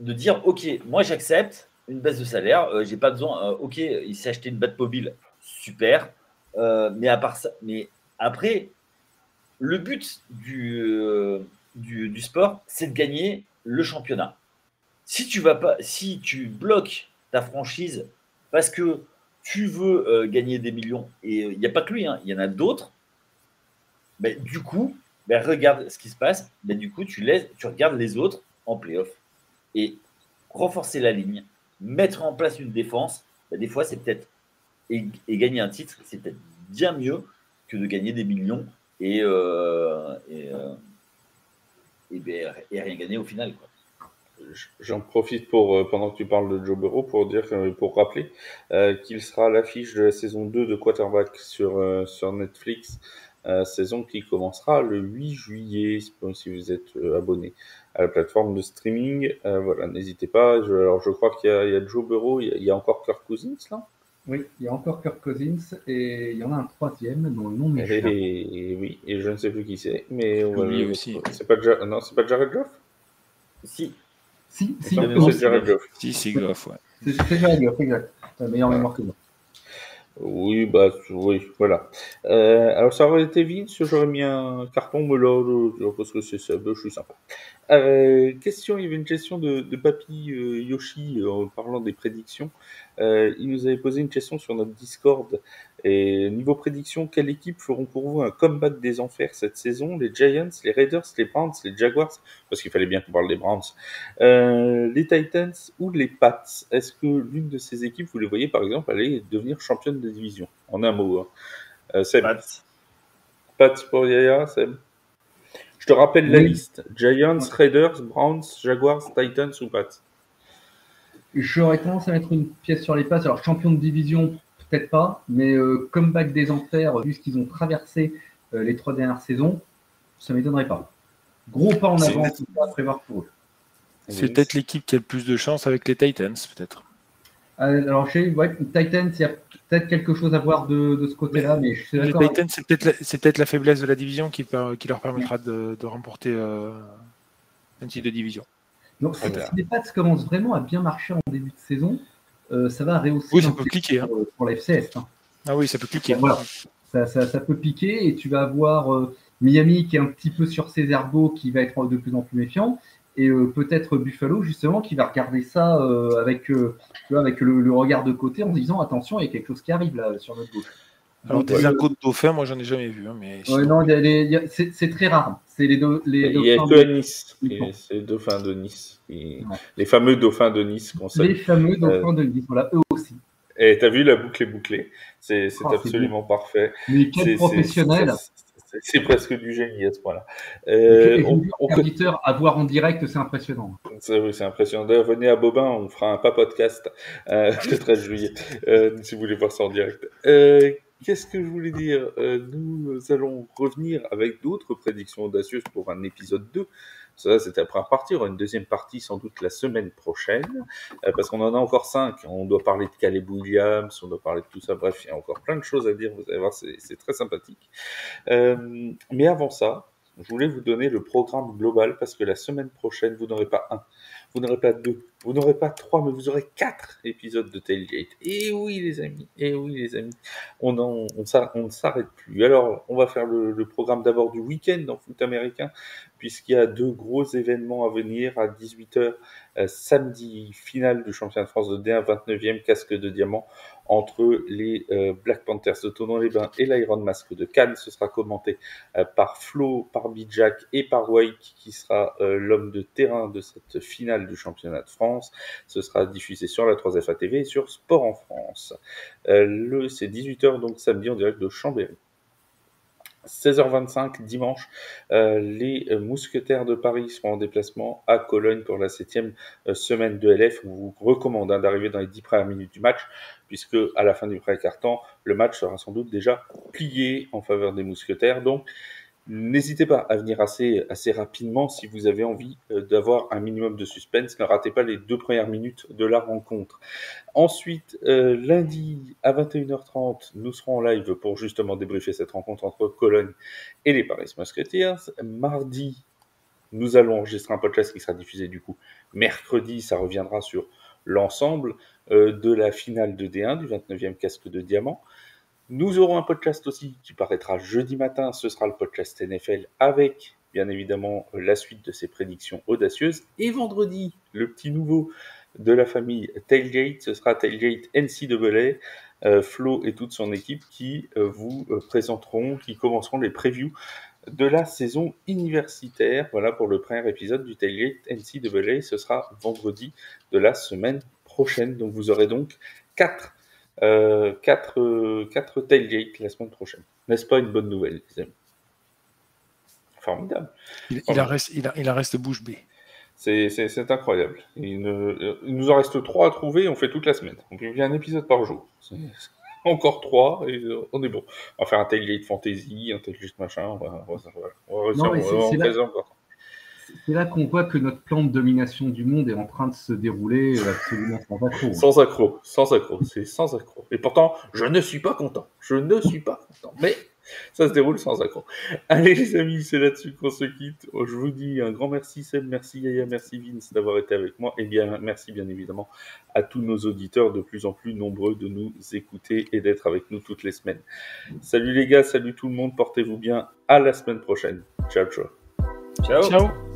de dire, ok, moi j'accepte une baisse de salaire, j'ai pas besoin, ok, il s'est acheté une Batmobile, super, mais à part ça, mais après, le but du sport, c'est de gagner le championnat. Si tu bloques ta franchise parce que tu veux gagner des millions, et il n'y a pas que lui, hein, il y en a d'autres, du coup, regarde ce qui se passe, du coup, tu regardes les autres en play-off. Et renforcer la ligne, mettre en place une défense, des fois, c'est peut-être. Et gagner un titre, c'est peut-être bien mieux que de gagner des millions et rien gagner au final, quoi. J'en profite pendant que tu parles de Joe Burrow pour rappeler qu'il sera à l'affiche de la saison 2 de Quarterback sur Netflix, saison qui commencera le 8 juillet, si vous êtes abonné à la plateforme de streaming. Voilà, n'hésitez pas. Alors je crois qu'il y a Joe Burrow, il y a encore Kirk Cousins là. Oui, il y a encore Kirk Cousins et il y en a un troisième dont le nom m'échappe. Oui, et je ne sais plus qui c'est, mais lui aussi. C'est pas Jared Goff. Si, c'est Jared Goff. Si, c'est Goff, ouais. C'est Jared Goff, exact. Meilleure mémoire que moi. Oui, bah, oui, voilà. Alors, ça aurait été Vince, j'aurais mis un carton, mais là, parce que c'est ça, je suis sympa. Question, il y avait une question de Papy Yoshi en parlant des prédictions. Il nous avait posé une question sur notre Discord. Et niveau prédiction, quelle équipe feront pour vous un comeback des enfers cette saison? Les Giants, les Raiders, les Browns, les Jaguars, parce qu'il fallait bien qu'on parle des Browns, les Titans ou les Pats? Est-ce que l'une de ces équipes, vous les voyez par exemple aller devenir championne de division? En un mot. Seb. Pats pour Yaya, Seb. Je te rappelle la liste. Giants, Raiders, Browns, Jaguars, Titans ou Pats? J'aurais tendance à mettre une pièce sur les Pats. Alors, champion de division, peut-être pas, mais comeback des enfers, vu ce qu'ils ont traversé les 3 dernières saisons, ça ne m'étonnerait pas. Gros pas en avant, tout ça à prévoir pour eux. C'est peut-être l'équipe qui a le plus de chance avec les Titans, peut-être. Alors, chez Titans, il y a peut-être quelque chose à voir de ce côté-là, mais je suis d'accord. Les Titans, c'est peut-être la faiblesse de la division qui leur permettra de remporter un titre de division. Donc, si les Pats commencent vraiment à bien marcher en début de saison, ça va rehausser. Oui, ça peut cliquer. Pour la FCS. Ah oui, ça peut cliquer. Voilà. Ça peut piquer et tu vas avoir Miami qui est un petit peu sur ses ergots, qui va être de plus en plus méfiant. Et peut-être Buffalo, justement, qui va regarder ça avec le regard de côté en se disant attention, il y a quelque chose qui arrive là sur notre gauche. Alors, des ergots de dauphin, moi, j'en ai jamais vu. Mais non, c'est très rare. C'est les dauphins. Il n'y a que à Nice. C'est les dauphins de Nice. Les fameux dauphins de Nice qu'on sait. Les fameux dauphins de Nice, voilà, eux aussi. Et t'as vu, la boucle est bouclée. C'est absolument parfait. Mais quel professionnel! C'est presque du génie à ce point-là. Auditeur à voir en direct, c'est impressionnant. Oui, c'est impressionnant. D'ailleurs, venez à Bobin, on fera un pas podcast le 13 juillet, si vous voulez voir ça en direct. Qu'est-ce que je voulais dire? Nous allons revenir avec d'autres prédictions audacieuses pour un épisode 2. Ça, c'était la première partie. Il y aura une deuxième partie sans doute la semaine prochaine, parce qu'on en a encore 5. On doit parler de Caleb Williams, on doit parler de tout ça. Bref, il y a encore plein de choses à dire. Vous allez voir, c'est très sympathique. Mais avant ça, je voulais vous donner le programme global, parce que la semaine prochaine, vous n'aurez pas 1, vous n'aurez pas 2, vous n'aurez pas 3, mais vous aurez 4 épisodes de Tailgate. Et oui, les amis, on ne s'arrête plus. Alors, on va faire le programme d'abord du week-end en foot américain, puisqu'il y a 2 gros événements à venir à 18h. Samedi, finale du championnat de France de D1, 29e casque de diamant entre les Black Panthers de Thonon-les-Bains et l'Iron Mask de Cannes. Ce sera commenté par Flo, par Bijak et par Wake, qui sera l'homme de terrain de cette finale du championnat de France. Ce sera diffusé sur la 3FA TV et sur Sport en France. C'est 18h, donc samedi en direct de Chambéry. 16h25 dimanche, les Mousquetaires de Paris seront en déplacement à Cologne pour la 7e semaine de LF. On vous recommande d'arriver dans les 10 premières minutes du match, puisque à la fin du premier quart-temps, le match sera sans doute déjà plié en faveur des Mousquetaires. Donc, n'hésitez pas à venir assez rapidement si vous avez envie d'avoir un minimum de suspense. Ne ratez pas les 2 premières minutes de la rencontre. Ensuite, lundi à 21h30, nous serons en live pour justement débriefer cette rencontre entre Cologne et les Paris Musketeers. Mardi, nous allons enregistrer un podcast qui sera diffusé du coup mercredi. Ça reviendra sur l'ensemble de la finale de D1 du 29e casque de diamant. Nous aurons un podcast aussi qui paraîtra jeudi matin. Ce sera le podcast NFL avec, bien évidemment, la suite de ces prédictions audacieuses. Et vendredi, le petit nouveau de la famille Tailgate, ce sera Tailgate NCAA. Flo et toute son équipe qui vous présenteront, qui commenceront les previews de la saison universitaire. Voilà pour le premier épisode du Tailgate NCAA. Ce sera vendredi de la semaine prochaine. Donc vous aurez donc 4 Tailgate la semaine prochaine. N'est-ce pas une bonne nouvelle, les amis? Formidable. Il en reste bouche bée. C'est incroyable. Il nous en reste 3 à trouver et on fait toute la semaine. Donc il y a un épisode par jour. Encore 3 et on est bon. On va faire un Tailgate Fantasy, un Tailgate machin. C'est là qu'on voit que notre plan de domination du monde est en train de se dérouler absolument sans accroc. Sans accroc, c'est sans accroc. Et pourtant, je ne suis pas content. Mais Ça se déroule sans accroc. Allez les amis, c'est là-dessus qu'on se quitte. Je vous dis un grand merci Seb, merci Yaya, merci Vince d'avoir été avec moi. Et bien merci bien évidemment à tous nos auditeurs de plus en plus nombreux de nous écouter et d'être avec nous toutes les semaines. Salut les gars, salut tout le monde, portez-vous bien. À la semaine prochaine. Ciao, ciao. Ciao. Ciao.